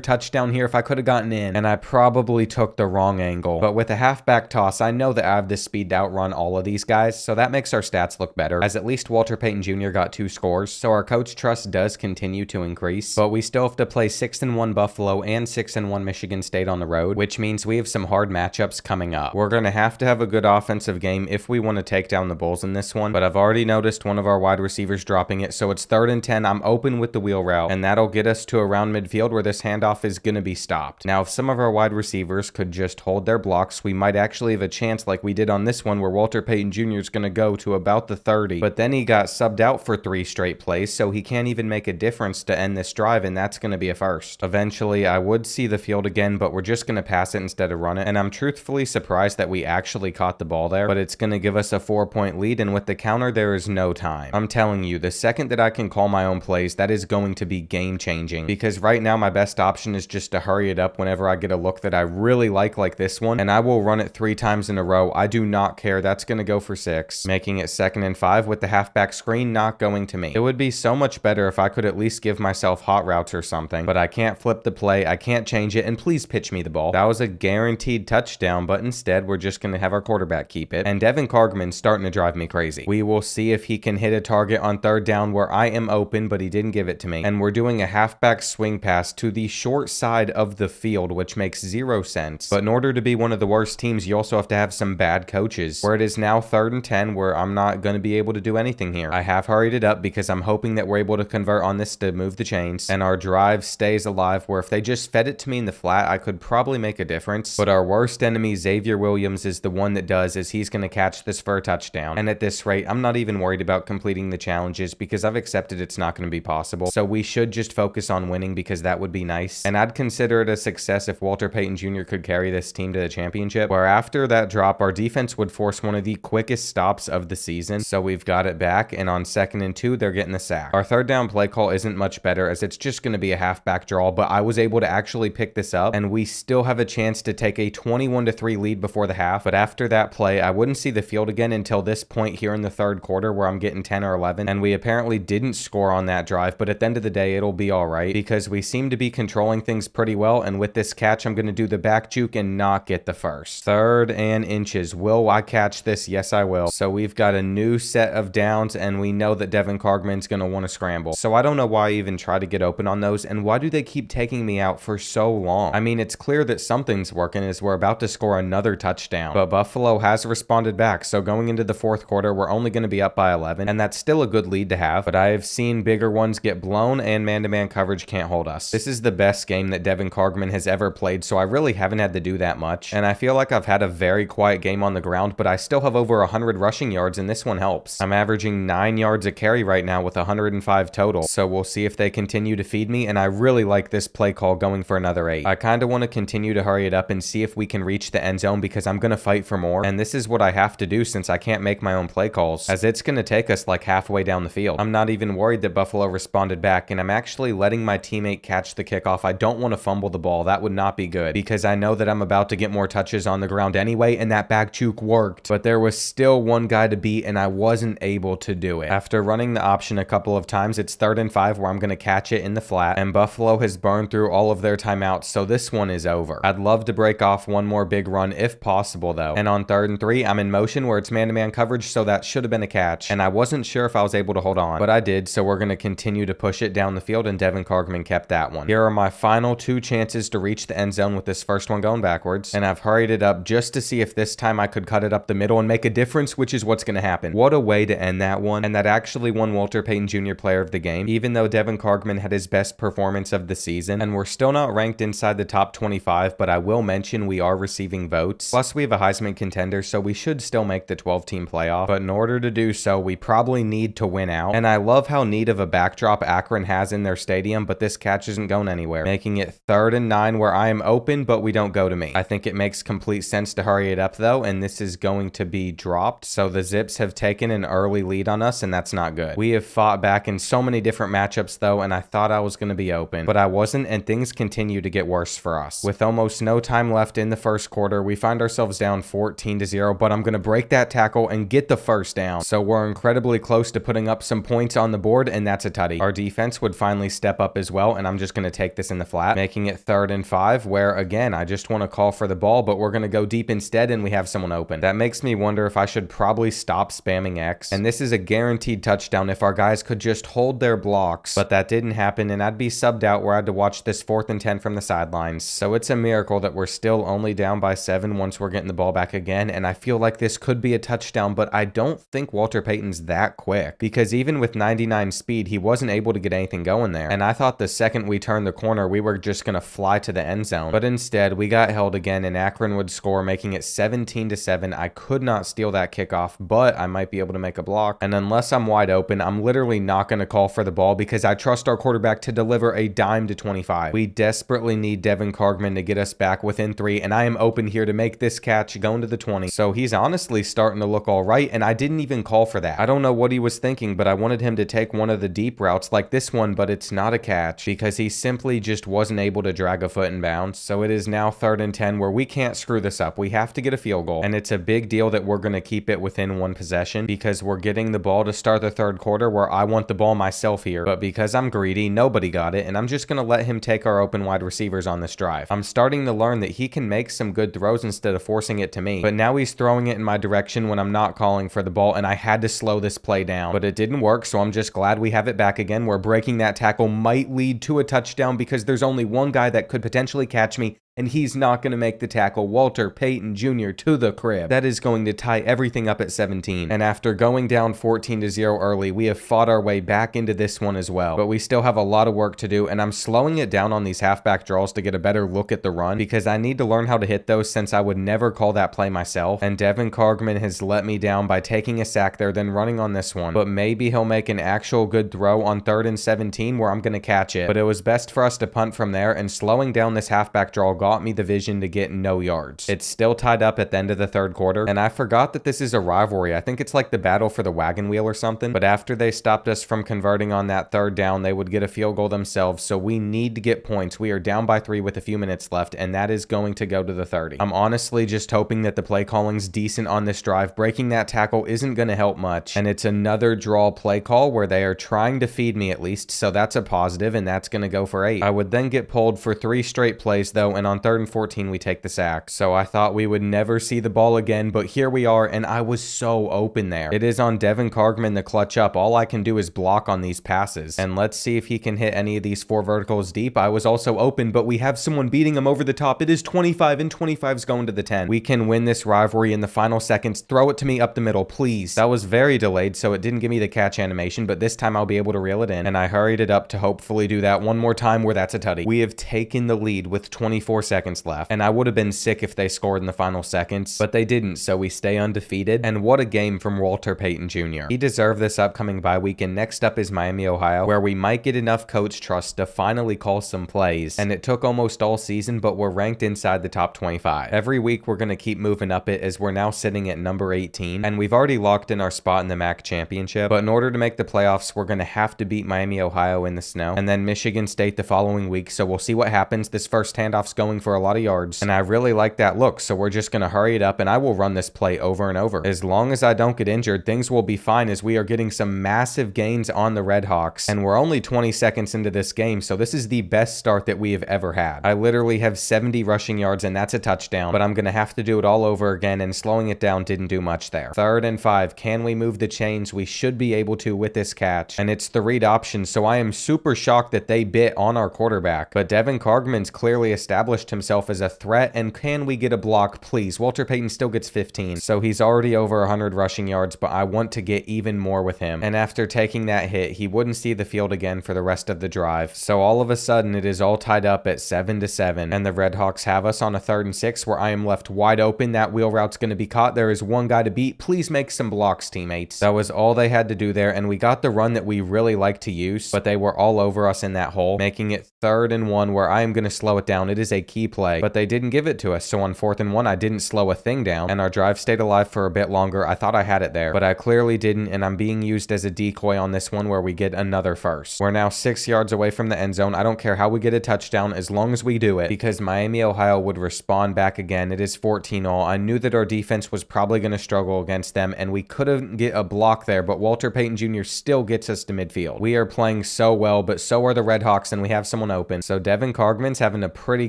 touchdown here if I could have gotten in, and I probably took the wrong angle. But with a halfback toss, I know that I have the speed to outrun all of these guys, so that makes our stats look better, as at least Walter Payton Jr. got 2 scores, so our coach trust does continue to increase. But we still have to play 6-1 Buffalo and 6-1 Michigan State on the road, which means we have some hard matchups coming up. We're going to have a good offensive game if we want to take down the Bulls in this one, but I've already noticed one of our wide receivers dropping it, so it's 3rd and 10. I'm open with the wheel route, and that'll get us to around midfield where this handoff is going to be stopped. Now, if some of our wide receivers could just hold their blocks, we might actually have a chance like we did on this one where Walter Payton Jr. is going to go to about the 30, but then he got subbed out for 3 straight plays, so he can't even make a difference to end this drive, and that's going to be a first. Eventually, I would see the field again, but we're just going to pass it instead of run it, and I'm truthfully surprised that we actually caught the ball there, but it's going to give us a 4-point lead, and with the counter, there is no time. I'm telling you, the second that I can call my own plays, that is going to be game-changing, because right now my best option is just to hurry it up whenever I get a look that I really like this one, and I will run it 3 times in a row. I do not care. That's going to go for 6, making it 2nd and 5 with the halfback screen not going to me. It would be so much better if I could at least give myself hot routes or something, but I can't flip the play, I can't change it, and please pitch me the ball. That was a guaranteed touchdown, but instead we're just going to have our quarterback keep it, and Devin Cartman's starting to drive me crazy. We will see if he can hit a target on 3rd down where I am open, but he didn't give it to me, and we're doing a halfback swing pass to the short side of the field, which makes 0 sense, but in order to be one of the worst teams, you also have to have some bad coaches, where it is now 3rd and 10 where I'm not going to be able to do anything here. I have hurried it up because I'm hoping that we're able to convert on this to move the chains, and our drive stays alive, where if they just fed it to me in the flat, I could probably make a difference, but our worst enemy, Xavier Williams, is the one that does, as he's going to catch this for a touchdown, and at this rate, I'm not even worried about completing the challenges because I've accepted it's not going to be possible, so we should just focus on winning because that would be nice, and I'd consider it a success if Walter Payton Jr. could carry this team to the championship, where after that drop, our defense would force one of the quickest stops of the season, so we've got it back, and on 2nd and 2, they're getting the sack. Our 3rd down play call isn't much better, as it's just going to be a halfback draw, but I was able to actually pick this up, and we still have a chance to take a 21-3 lead before the half, but after that play, I wouldn't see the field again until this point here in the 3rd quarter, where I'm getting 10 or 11, and we apparently didn't score on that drive, but at the end of the day, it'll be alright, because we seem to be controlling things pretty well, and with this catch, I'm going to do the back juke and not get the first. 3rd and inches. Will I catch this? Yes, I will. So we've got a new set of downs, and we know that Devin Cartman's going to want to scramble. So I don't know why I even try to get open on those, and why do they keep taking me out for so long? I mean, it's clear that something's working, as we're about to score another touchdown, but Buffalo has responded back, so going into the 4th quarter, we're only going to be up by 11, and that's still a good lead to have, but I have seen bigger ones get blown, and man-to-man coverage can't hold us. This is the best game that Devin Cartman has ever played, so I really haven't had to do that much, and I feel like I've had a very quiet game on the ground, but I still have over 100 rushing yards, and this one helps. I'm averaging 9 yards a carry right now with 105 total, so we'll see if they continue to feed me, and I really like this play call going for another 8. I kind of want to continue to hurry it up and see if we can reach the end zone because I'm going to fight for more, and this is what I have to do since I can't make my own play calls, as it's going to take us like halfway down the field. I'm not even worried that Buffalo responded back, and I'm actually letting my teammate catch the kickoff. I don't want to fumble the ball. That would not be good because I know that I'm about to get more touches on the ground anyway, and that back juke worked, but there was still one guy to beat, and I wasn't able to do it. After running the option a couple of times, it's 3rd and 5 where I'm going to catch it in the flat, and Buffalo has burned through all of their timeouts, so this one is over. I'd love to break off one more big run if possible though, and on 3rd and 3, I'm in motion where it's man-to-man coverage, so that should have been a catch, and I wasn't sure if I was able to hold on, but I did, so we're going to continue to push it down the field, and Devin Cartman kept that one. Here are my final 2 chances to reach the end zone with this first one going backwards, and I've hurried it up just to see if this time I could cut it up the middle and make a difference, which is what's going to happen. What a way to end that one, and that actually won Walter Payton Jr. Player of the Game, even though Devin Cartman had his best performance of the season, and we're still not ranked inside the top 25, but I will mention we are receiving votes. Plus, we have a Heisman contender, so we should still make the 12-team playoff, but in order to do so, we probably need to win out, and I love how neat of a backdrop Akron has in their stadium, but this catch isn't going anywhere, making it 3rd and 9 where I am open, but we don't go to me. I think it makes complete sense to hurry it up though, and this is going to be dropped, So the Zips have taken an early lead on us, and that's not good. We have fought back in so many different matchups though, and I thought I was going to be open, but I wasn't, and things continue to get worse for us. With almost no time left in the first quarter, we find ourselves down 14-0, but I'm going to break that tackle and get the first down. So we're incredibly close to putting up some points on the board, and that's a tutty. Our defense would finally step up as well, and I'm just going to take this in the flat, making it 3rd and 5, where again, I just want to call for the ball, but we're going to go deep instead, and we have someone open. That makes me wonder if I should probably stop spamming X, and this is a guaranteed touchdown if our guys could just hold their blocks, but that didn't happen, and I'd be subbed out where I had to watch this 4th and 10 from the sidelines. So it's a miracle that we're still only down by 7 once we're getting the ball back again, and I feel like this could be a touchdown, but I don't think Walter Payton's that quick, because even with 99 speed, he wasn't able to get anything going there, and I thought the second we turned the corner, we were just gonna fly to the end zone, but instead, we got held again, and Akron would score, making it 17-7. I could not steal that kickoff, but I might be able to make a block, and unless I'm wide open, I'm literally not gonna call for the ball because I trust our quarterback to deliver a dime to 25. We desperately need Devin Cargman to get us back within 3, and I am open here to make this catch going to the 20. So he's honestly starting to look all right, and I didn't even call for that. I don't know what he was thinking, but I wanted him to take one of the deep routes like this one, but it's not a catch because he simply just wasn't able to drag a foot in bounds. So it is now 3rd and 10 where we can't screw this up. We have to get a field goal, and it's a big deal that we're going to keep it within 1 possession because we're getting the ball to start the 3rd quarter where I want the ball myself here, but because I'm greedy, nobody got it, and I'm just going to let him take our open wide receivers on this drive. I'm starting to learn that he can make some good throws instead of forcing it to me, but now he's throwing it in my direction when I'm not calling for the ball, and I had to slow this play down, but it didn't work, so I'm just glad we have it back again, where breaking that tackle might lead to a touchdown because there's only one guy that could potentially catch me, and he's not going to make the tackle. Walter Payton Jr. to the crib. That is going to tie everything up at 17. And after going down 14-0 early, we have fought our way back into this one as well. But we still have a lot of work to do, and I'm slowing it down on these halfback draws to get a better look at the run because I need to learn how to hit those since I would never call that play myself. And Devin Cargman has let me down by taking a sack there, then running on this one. But maybe he'll make an actual good throw on 3rd and 17 where I'm going to catch it. But it was best for us to punt from there, and slowing down this halfback draw got me the vision to get no yards. It's still tied up at the end of the 3rd quarter, and I forgot that this is a rivalry. I think it's like the battle for the wagon wheel or something, but after they stopped us from converting on that 3rd down, they would get a field goal themselves, so we need to get points. We are down by 3 with a few minutes left, and that is going to go to the 30. I'm honestly just hoping that the play calling's decent on this drive. Breaking that tackle isn't going to help much, and it's another draw play call where they are trying to feed me at least, so that's a positive, and that's going to go for 8. I would then get pulled for 3 straight plays though, and on 3rd and 14 we take the sack. So I thought we would never see the ball again, but here we are, and I was so open there. It is on Devin Cargman to clutch up. All I can do is block on these passes, and let's see if he can hit any of these 4 verticals deep. I was also open, but we have someone beating him over the top. It is 25, and 25's going to the 10. We can win this rivalry in the final seconds. Throw it to me up the middle, please. That was very delayed, so it didn't give me the catch animation, but this time I'll be able to reel it in, and I hurried it up to hopefully do that one more time where that's a tutty. We have taken the lead with 24 seconds left, and I would have been sick if they scored in the final seconds, but they didn't, so we stay undefeated. And what a game from Walter Payton Jr. He deserved this upcoming bye week, and next up is Miami, Ohio, where we might get enough coach trust to finally call some plays. And it took almost all season, but we're ranked inside the top 25. Every week we're going to keep moving up it as we're now sitting at number 18, and we've already locked in our spot in the MAC championship, but in order to make the playoffs, we're going to have to beat Miami, Ohio in the snow, and then Michigan State the following week, so we'll see what happens. This first handoff's going for a lot of yards, and I really like that look, so we're just going to hurry it up, and I will run this play over and over. As long as I don't get injured, things will be fine as we are getting some massive gains on the Red Hawks, and we're only 20 seconds into this game, so this is the best start that we have ever had. I literally have 70 rushing yards, and that's a touchdown, but I'm going to have to do it all over again, and slowing it down didn't do much there. 3rd and 5. Can we move the chains? We should be able to with this catch, and it's the read option, so I am super shocked that they bit on our quarterback, but Devin Cargman's clearly established himself as a threat, and can we get a block, please? Walter Payton still gets 15, so he's already over 100 rushing yards, but I want to get even more with him. And after taking that hit, he wouldn't see the field again for the rest of the drive. So all of a sudden, it is all tied up at 7-7, and the Red Hawks have us on a 3rd and 6 where I am left wide open. That wheel route's going to be caught. There is one guy to beat. Please make some blocks, teammates. That was all they had to do there, and we got the run that we really like to use, but they were all over us in that hole, making it 3rd and 1 where I am going to slow it down. It is a key play, but they didn't give it to us. So on 4th and 1, I didn't slow a thing down, and our drive stayed alive for a bit longer. I thought I had it there, but I clearly didn't, and I'm being used as a decoy on this one where we get another first. We're now 6 yards away from the end zone. I don't care how we get a touchdown as long as we do it, because Miami, Ohio would respond back again. It is 14-all. I knew that our defense was probably going to struggle against them, and we couldn't get a block there, but Walter Payton Jr. still gets us to midfield. We are playing so well, but so are the Redhawks, and we have someone open. So Devin Cargman's having a pretty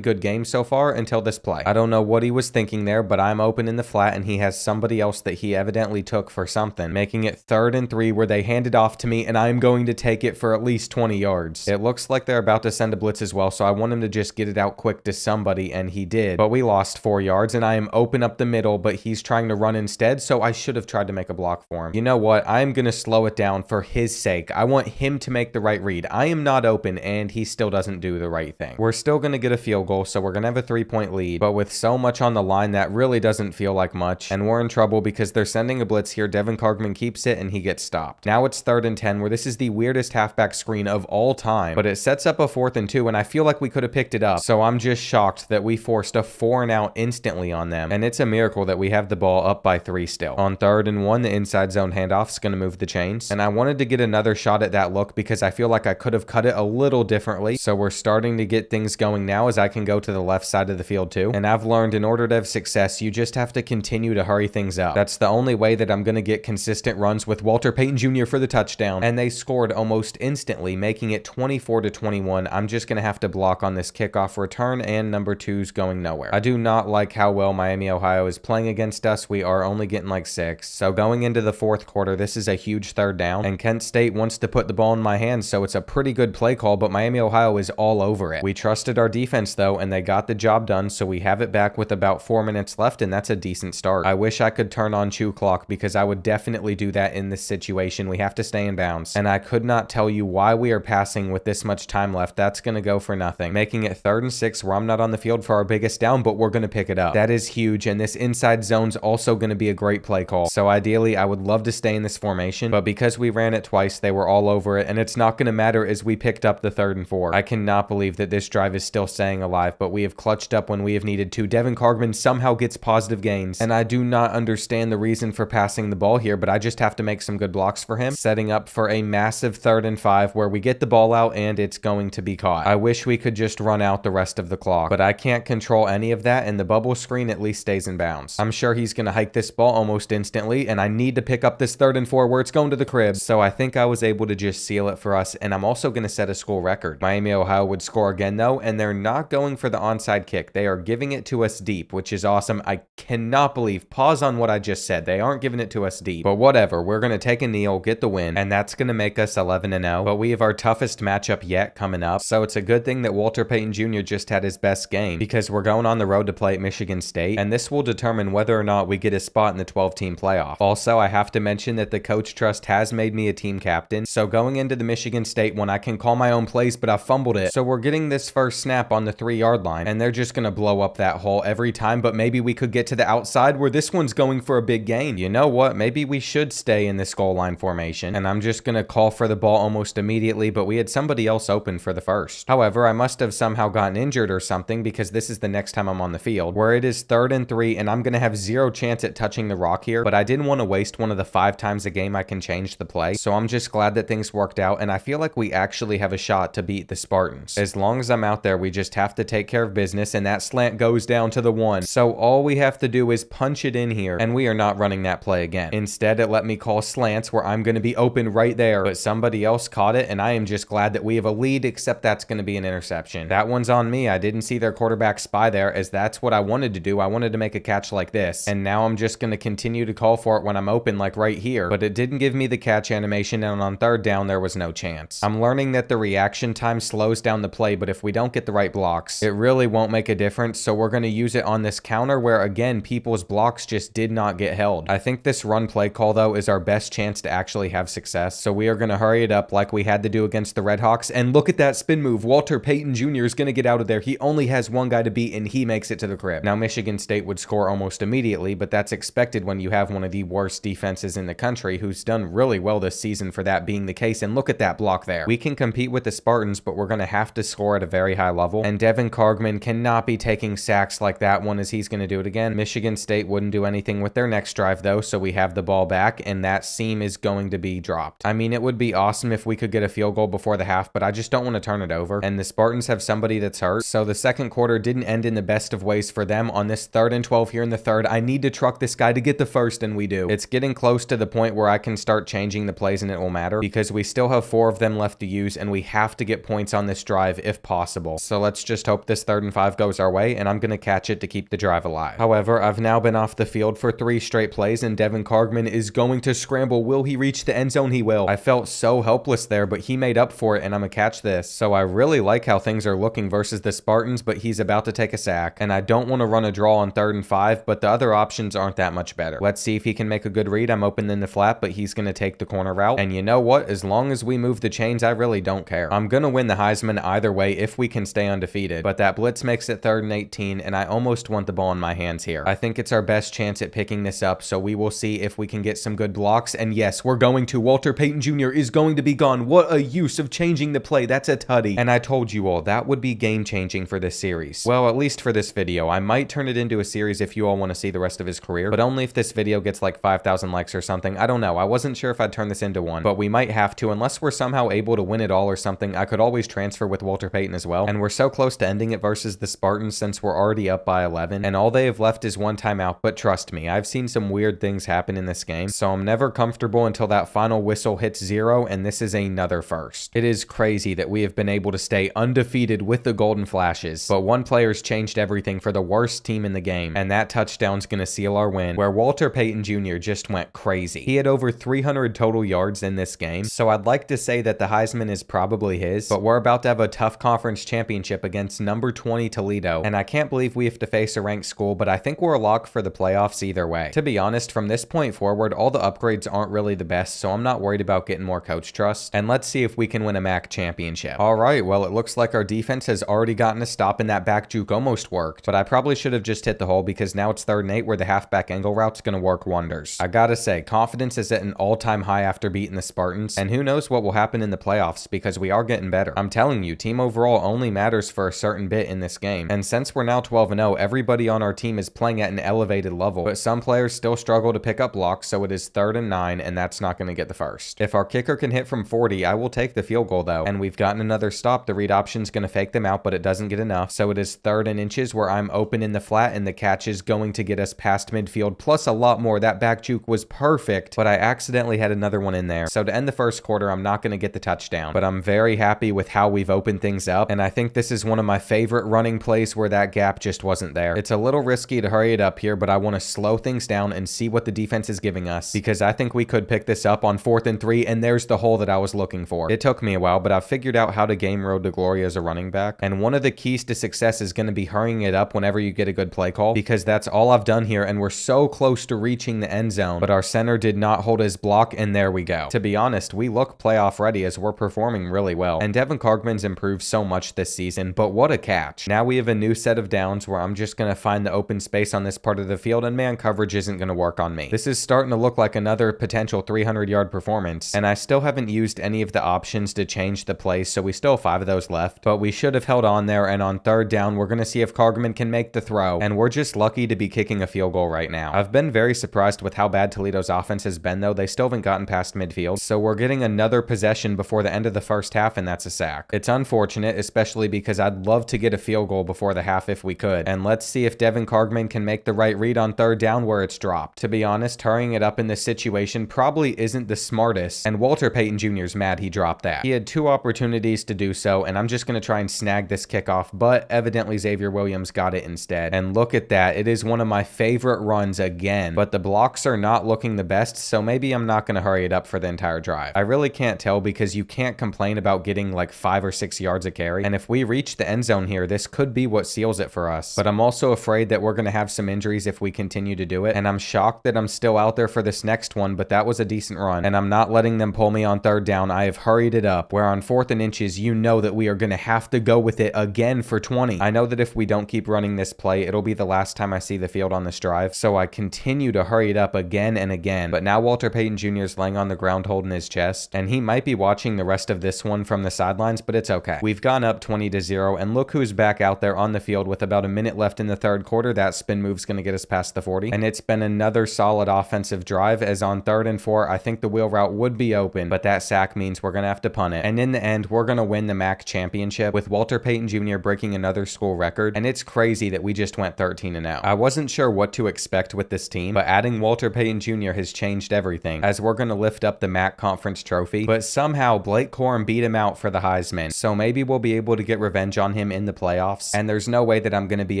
good game so far until this play. I don't know what he was thinking there, but I'm open in the flat, and he has somebody else that he evidently took for something, making it 3rd and 3 where they hand it off to me, and I'm going to take it for at least 20 yards. It looks like they're about to send a blitz as well, so I want him to just get it out quick to somebody, and he did. But we lost 4 yards, and I am open up the middle, but he's trying to run instead, so I should have tried to make a block for him. You know what? I'm going to slow it down for his sake. I want him to make the right read. I am not open, and he still doesn't do the right thing. We're still going to get a field goal, so we're going to have a 3-point lead, but with so much on the line, that really doesn't feel like much, and we're in trouble because they're sending a blitz here. Devin Cargman keeps it, and he gets stopped. Now it's 3rd and 10, where this is the weirdest halfback screen of all time, but it sets up a 4th and 2, and I feel like we could have picked it up, so I'm just shocked that we forced a 4-and-out instantly on them, and it's a miracle that we have the ball up by 3 still. On 3rd and 1, the inside zone handoff is going to move the chains, and I wanted to get another shot at that look because I feel like I could have cut it a little differently, so we're starting to get things going now as I can go to the left side of the field too, and I've learned in order to have success, you just have to continue to hurry things up. That's the only way that I'm going to get consistent runs with Walter Payton Jr. for the touchdown, and they scored almost instantly, making it 24-21. I'm just going to have to block on this kickoff return, and number 2's going nowhere. I do not like how well Miami, Ohio is playing against us. We are only getting like 6. So going into the 4th quarter, this is a huge 3rd down, and Kent State wants to put the ball in my hands, so it's a pretty good play call, but Miami, Ohio is all over it. We trusted our defense though, and they got the job done, so we have it back with about 4 minutes left, and that's a decent start. I wish I could turn on chew clock because I would definitely do that in this situation. We have to stay in bounds, and I could not tell you why we are passing with this much time left. That's going to go for nothing, making it 3rd and 6 where I'm not on the field for our biggest down, but we're going to pick it up. That is huge, and this inside zone's also going to be a great play call. So ideally, I would love to stay in this formation, but because we ran it twice, they were all over it, and it's not going to matter as we picked up the 3rd and 4. I cannot believe that this drive is still staying alive, but we have clutched up when we have needed to. Devin Cargman somehow gets positive gains, and I do not understand the reason for passing the ball here, but I just have to make some good blocks for him, setting up for a massive 3rd and 5 where we get the ball out and it's going to be caught. I wish we could just run out the rest of the clock, but I can't control any of that, and the bubble screen at least stays in bounds. I'm sure he's going to hike this ball almost instantly, and I need to pick up this 3rd and 4 where it's going to the crib, so I think I was able to just seal it for us, and I'm also going to set a school record. Miami, Ohio would score again though, and they're not going for the onside kick. They are giving it to us deep, which is awesome. I cannot believe, pause on what I just said, they aren't giving it to us deep, but whatever. We're going to take a kneel, get the win, and that's going to make us 11-0, but we have our toughest matchup yet coming up, so it's a good thing that Walter Payton Jr. just had his best game, because we're going on the road to play at Michigan State, and this will determine whether or not we get a spot in the 12-team playoff. Also, I have to mention that the coach trust has made me a team captain, so going into the Michigan State one, I can call my own plays, but I fumbled it, so we're getting this first snap on the 3-yard line, and they're just going to blow up that hole every time, but maybe we could get to the outside where this one's going for a big gain. You know what? Maybe we should stay in this goal line formation, and I'm just going to call for the ball almost immediately, but we had somebody else open for the first. However, I must have somehow gotten injured or something, because this is the next time I'm on the field, where it is 3rd and 3, and I'm going to have 0 chance at touching the rock here, but I didn't want to waste one of the 5 times a game I can change the play, so I'm just glad that things worked out, and I feel like we actually have a shot to beat the Spartans. As long as I'm out there, we just have to take care of business, and that slant goes down to the 1, so all we have to do is punch it in here, and we are not running that play again. Instead, it let me call slants where I'm going to be open right there, but somebody else caught it, and I am just glad that we have a lead, except that's going to be an interception. That one's on me. I didn't see their quarterback spy there, as that's what I wanted to do. I wanted to make a catch like this, and now I'm just going to continue to call for it when I'm open, like right here, but it didn't give me the catch animation, and on 3rd down, there was no chance. I'm learning that the reaction time slows down the play, but if we don't get the right blocks, it really won't make a difference, so we're going to use it on this counter where, again, people's blocks just did not get held. I think this run play call, though, is our best chance to actually have success, so we are going to hurry it up like we had to do against the Redhawks, and look at that spin move. Walter Payton Jr. is going to get out of there. He only has one guy to beat, and he makes it to the crib. Now, Michigan State would score almost immediately, but that's expected when you have one of the worst defenses in the country, who's done really well this season for that being the case, and look at that block there. We can compete with the Spartans, but we're going to have to score at a very high level, and Devin Carr Cargman cannot be taking sacks like that one, as he's going to do it again. Michigan State wouldn't do anything with their next drive though, so we have the ball back, and that seam is going to be dropped. I mean, it would be awesome if we could get a field goal before the half, but I just don't want to turn it over, and the Spartans have somebody that's hurt, so the second quarter didn't end in the best of ways for them. On this 3rd and 12 here in the third, I need to truck this guy to get the first, and we do. It's getting close to the point where I can start changing the plays and it will matter, because we still have 4 of them left to use, and we have to get points on this drive if possible. So let's just hope this 3rd and 5 goes our way, and I'm going to catch it to keep the drive alive. However, I've now been off the field for 3 straight plays, and Devin Cargman is going to scramble. Will he reach the end zone? He will. I felt so helpless there, but he made up for it, and I'm going to catch this. So I really like how things are looking versus the Spartans, but he's about to take a sack, and I don't want to run a draw on 3rd and 5, but the other options aren't that much better. Let's see if he can make a good read. I'm open in the flat, but he's going to take the corner route, and you know what? As long as we move the chains, I really don't care. I'm going to win the Heisman either way if we can stay undefeated, but that blitz makes it 3rd and 18, and I almost want the ball in my hands here. I think it's our best chance at picking this up, so we will see if we can get some good blocks, and yes, we're going to. Walter Payton Jr. is going to be gone. What a use of changing the play. That's a tutty. And I told you all, that would be game-changing for this series. Well, at least for this video. I might turn it into a series if you all want to see the rest of his career, but only if this video gets like 5,000 likes or something. I don't know. I wasn't sure if I'd turn this into one, but we might have to unless we're somehow able to win it all or something. I could always transfer with Walter Payton as well, and we're so close to ending it versus the Spartans since we're already up by 11, and all they have left is 1 timeout, but trust me, I've seen some weird things happen in this game, so I'm never comfortable until that final whistle hits 0, and this is another first. It is crazy that we have been able to stay undefeated with the Golden Flashes, but one player's changed everything for the worst team in the game, and that touchdown's gonna seal our win, where Walter Payton Jr. just went crazy. He had over 300 total yards in this game, so I'd like to say that the Heisman is probably his, but we're about to have a tough conference championship against number 20 Toledo, and I can't believe we have to face a ranked school, but I think we're a lock for the playoffs either way. To be honest, from this point forward, all the upgrades aren't really the best, so I'm not worried about getting more coach trust, and let's see if we can win a MAC championship. Alright, well, it looks like our defense has already gotten a stop, and that back juke almost worked, but I probably should have just hit the hole because now it's 3rd and 8 where the halfback angle route's gonna work wonders. I gotta say, confidence is at an all-time high after beating the Spartans, and who knows what will happen in the playoffs because we are getting better. I'm telling you, team overall only matters for a certain bit in this game, and since we're now 12-0, everybody on our team is playing at an elevated level, but some players still struggle to pick up blocks, so it is 3rd and 9, and that's not gonna get the first. If our kicker can hit from 40, I will take the field goal though, and we've gotten another stop. The read option's gonna fake them out, but it doesn't get enough, so it is 3rd and inches where I'm open in the flat, and the catch is going to get us past midfield, plus a lot more. That back juke was perfect, but I accidentally had another one in there. So to end the first quarter, I'm not gonna get the touchdown, but I'm very happy with how we've opened things up, and I think this is one of my favorite running plays where that gap just wasn't there. It's a little risky to hurry it up here, but I want to slow things down and see what the defense is giving us, because I think we could pick this up on 4th and 3, and there's the hole that I was looking for. It took me a while, but I've figured out how to game road to glory as a running back, and one of the keys to success is going to be hurrying it up whenever you get a good play call, because that's all I've done here, and we're so close to reaching the end zone, but our center did not hold his block, and there we go. To be honest, we look playoff ready as we're performing really well, and Devin Cargman's improved so much this season, but what a catch. Now we have a new set of downs where I'm just going to find the open space on this part of the field, and man coverage isn't going to work on me. This is starting to look like another potential 300-yard performance, and I still haven't used any of the options to change the plays, so we still have 5 of those left, but we should have held on there, and on 3rd down, we're going to see if Cargman can make the throw, and we're just lucky to be kicking a field goal right now. I've been very surprised with how bad Toledo's offense has been, though. They still haven't gotten past midfield, so we're getting another possession before the end of the first half, and that's a sack. It's unfortunate, especially because I'd love to get a field goal before the half if we could, and let's see if Devin Cargman can make the right read on 3rd down where it's dropped. To be honest, hurrying it up in this situation probably isn't the smartest, and Walter Payton Jr.'s mad he dropped that. He had 2 opportunities to do so, and I'm just going to try and snag this kickoff, but evidently Xavier Williams got it instead, and look at that. It is one of my favorite runs again, but the blocks are not looking the best, so maybe I'm not going to hurry it up for the entire drive. I really can't tell because you can't complain about getting like 5 or 6 yards a carry, and if we reach the end zone here, this could be what seals it for us, but I'm also afraid that we're going to have some injuries if we continue to do it, and I'm shocked that I'm still out there for this next one, but that was a decent run, and I'm not letting them pull me on 3rd down. I have hurried it up, where on 4th and inches, you know that we are going to have to go with it again for 20. I know that if we don't keep running this play, it'll be the last time I see the field on this drive, so I continue to hurry it up again and again, but now Walter Payton Jr. is laying on the ground holding his chest, and he might be watching the rest of this one from the sidelines, but it's okay. We've gone up 20-0, and look who's back out there on the field with about a minute left in the third quarter. That spin move's going to get us past the 40. And it's been another solid offensive drive, as on 3rd and 4, I think the wheel route would be open, but that sack means we're going to have to punt it. And in the end, we're going to win the MAC championship with Walter Payton Jr. breaking another school record. And it's crazy that we just went 13-0. I wasn't sure what to expect with this team, but adding Walter Payton Jr. has changed everything, as we're going to lift up the MAC conference trophy. But somehow Blake Corum beat him out for the Heisman, so maybe we'll be able to get revenge on him in the playoffs. And there's no way that I'm going to be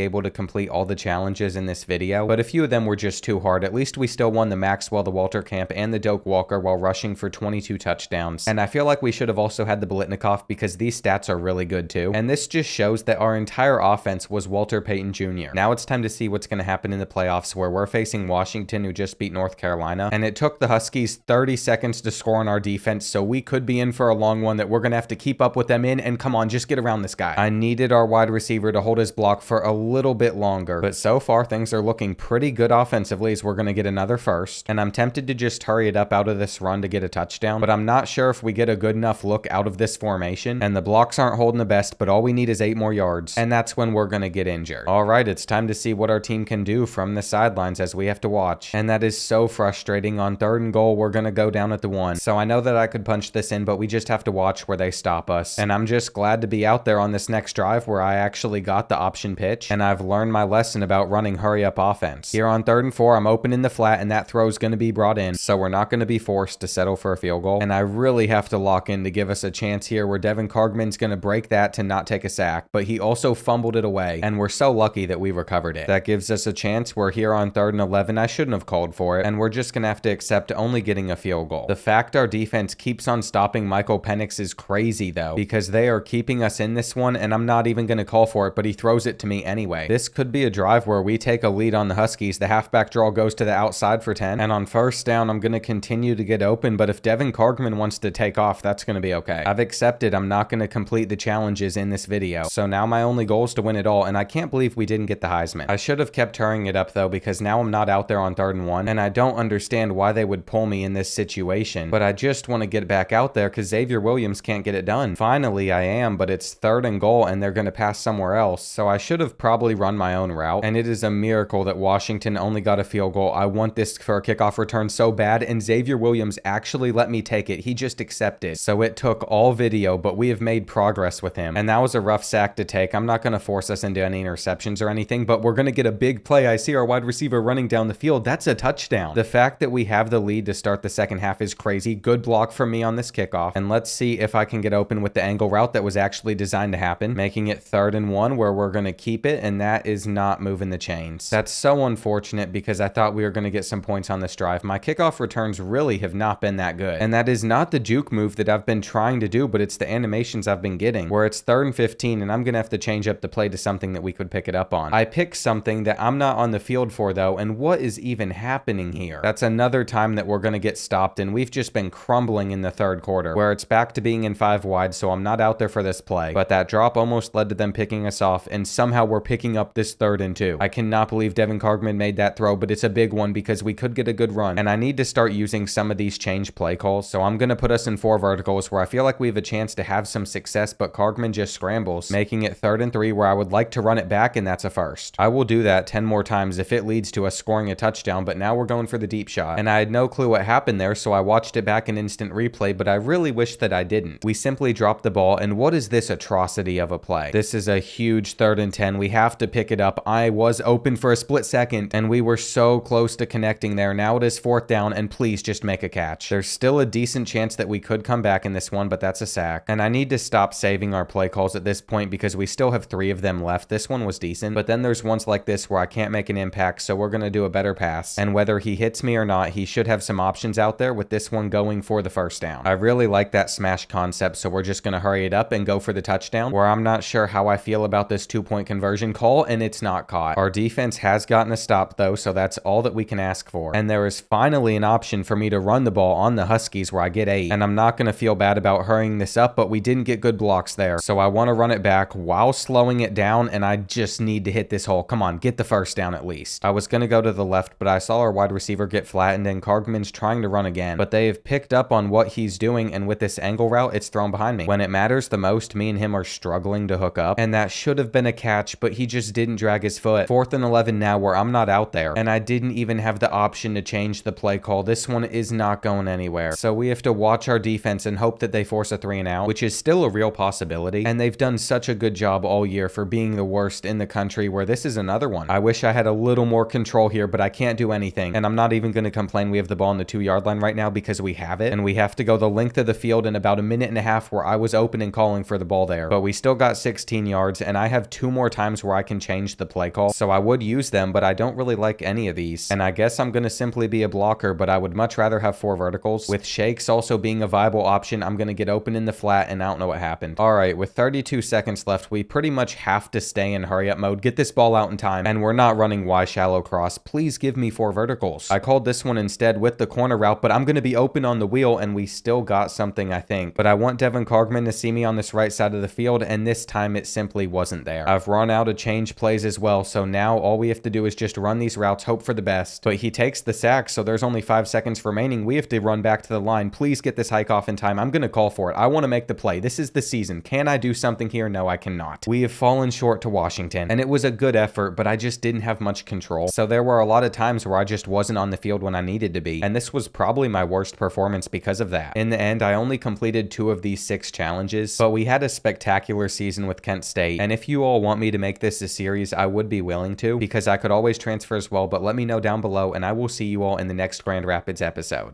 able to complete all the challenges in this video, but a few of them were just too hard. At least we still won the Maxwell, the Walter Camp, and the Doak Walker while rushing for 22 touchdowns. And I feel like we should have also had the Blitnikoff, because these stats are really good too. And this just shows that our entire offense was Walter Payton Jr. Now it's time to see what's going to happen in the playoffs, where we're facing Washington, who just beat North Carolina. And it took the Huskies 30 seconds to score on our defense, so we could be in for a long one that we're going to have to keep up with them in. And come on, just get around this guy. I needed our wide receiver to hold his block for a little bit longer, but so far things are looking pretty good offensively, as we're going to get another first. And I'm tempted to just hurry it up out of this run to get a touchdown, but I'm not sure if we get a good enough look out of this formation. And the blocks aren't holding the best, but all we need is 8 more yards, and that's when we're going to get injured. All right, it's time to see what our team can do from the sidelines, as we have to watch. And that is so frustrating. On 3rd and goal, we're going to go down at the 1. So I know that I could punch this in, but we just have to watch where they stop us. And I'm just glad to be out there on this next drive where I actually got the option pitch, and I've learned my lesson about running hurry up offense. Here on 3rd and 4, I'm open in the flat, and that throw is going to be brought in, so we're not going to be forced to settle for a field goal. And I really have to lock in to give us a chance here, where Devin Cargman's going to break that to not take a sack, but he also fumbled it away, and we're so lucky that we recovered it. That gives us a chance. We're here on 3rd and 11. I shouldn't have called for it, and we're just going to have to accept only getting a field goal. The fact our defense keeps on stopping Michael Penix is crazy though, because they are keeping us in this one, and I'm not even going to call for it, but he throws it to me anyway. This could be a drive where we take a lead on the Huskies. The halfback draw goes to the outside for 10, and on 1st down, I'm going to continue to get open, but if Devin Cargman wants to take off, that's going to be okay. I've accepted I'm not going to complete the challenges in this video, so now my only goal is to win it all, and I can't believe we didn't get the Heisman. I should have kept hurrying it up though, because now I'm not out there on 3rd and 1, and I don't understand why they would pull me in this situation, but I just want to get back out there because Xavier Williams can't get it done. Finally I am, but it's 3rd and goal, and they're going to pass somewhere else, so I should have probably run my own route, and it is a miracle that Washington only got a field goal. I want this for a kickoff return so bad, and Xavier Williams actually let me take it. He just accepted. So it took all video, but we have made progress with him, and that was a rough sack to take. I'm not going to force us into any interceptions or anything, but we're going to get a big play. I see our wide receiver running down the field. That's a touchdown. The fact that we have the lead to start the second half is crazy. Good block from me on this kickoff, and let's see if I can get open with the angle route that was actually designed to happen, making it 3rd and 1 where we're going to keep it, and that is not moving the chains. That's so unfortunate, because I thought we were going to get some points on this drive. My kickoff returns really have not been that good, and that is not the juke move that I've been trying to do, but it's the animations I've been getting, where it's 3rd and 15, and I'm going to have to change up the play to something that we could pick it up on. I picked something that I'm not on the field for though, and what is even happening here? That's another time that we're going to get stopped, and we've just been crumbling in the 3rd quarter, where it's back to being in 5 wide, so I'm not out there for this play, but that drop almost led to them picking us off, and somehow we're picking up this 3rd and 2. I cannot believe Devin Cargman made that throw, but it's a big one because we could get a good run, and I need to start using some of these change play calls, so I'm going to put us in 4 verticals where I feel like we have a chance to have some success, but Cargman just scrambles, making it 3rd and 3 where I would like to run it back, and that's a first. I will do that 10 more times if it leads to us scoring a touchdown, but now we're going for the deep shot, and I had no clue what happened there, so I watched it back in instant replay, but I really wish that I didn't. We simply dropped the ball, and what is this atrocity of a play? This is a huge 3rd and 10. We have to pick it up. I was open for a split second, and we were so close to connecting there. Now it is 4th down, and please just make a catch. There's still a decent chance that we could come back in this one, but that's a sack, and I need to stop saving our play calls at this point because we still have 3 of them left. This one was decent, but then there's ones like this where I can't make an impact, so we're going to do a better pass, and whether he hits me or not, he should have some options out there, with this one going for the 1st down. I really like that smash concept, so we're just going to hurry it up and go for the touchdown, where I'm not sure how I feel about this 2-point conversion call, and it's not caught. Our defense has gotten a stop though, so that's all that we can ask for, and there is finally an option for me to run the ball on the Huskies where I get 8, and I'm not going to feel bad about hurrying this up, but we didn't get good blocks there, so I want to run it back while slowing it down, and I just need to hit this hole. Come on, get the 1st down at least. I was going to go to the left, but I saw our wide receiver get flattened, and Cargman's trying to run again, but they have picked up on what he's doing, and with this angle route, it's thrown behind me. When it matters the most, me and him are struggling to hook hook up, and that should have been a catch, but he just didn't drag his foot. 4th and 11 now where I'm not out there, and I didn't even have the option to change the play call. This one is not going anywhere. So we have to watch our defense and hope that they force a 3 and out, which is still a real possibility, and they've done such a good job all year for being the worst in the country, where this is another one. I wish I had a little more control here, but I can't do anything, and I'm not even going to complain. We have the ball on the 2-yard line right now because we have it, and we have to go the length of the field in about a minute and a half where I was open and calling for the ball there, but we still got 16 yards, and I have 2 more times where I can change the play call, so I would use them, but I don't really like any of these, and I guess I'm going to simply be a blocker, but I would much rather have 4 verticals. With shakes also being a viable option, I'm going to get open in the flat, and I don't know what happened. Alright, with 32 seconds left, we pretty much have to stay in hurry up mode, get this ball out in time, and we're not running Y shallow cross. Please give me 4 verticals. I called this one instead with the corner route, but I'm going to be open on the wheel, and we still got something, I think. But I want Devin Cargman to see me on this right side of the field, and this time it simply wasn't there. I've run out of change plays as well, so now all we have to do is just run these routes, hope for the best. But he takes the sack, so there's only 5 seconds remaining. We have to run back to the line. Please get this hike off in time. I'm going to call for it. I want to make the play. This is the season. Can I do something here? No, I cannot. We have fallen short to Washington, and it was a good effort, but I just didn't have much control. So there were a lot of times where I just wasn't on the field when I needed to be, and this was probably my worst performance because of that. In the end, I only completed 2 of these 6 challenges, but we had a spectacular season with Kent State, and if you all want me to make this a series, I would be willing to, because I could always transfer as well, but let me know down below, and I will see you all in the next Grand Rapids episode.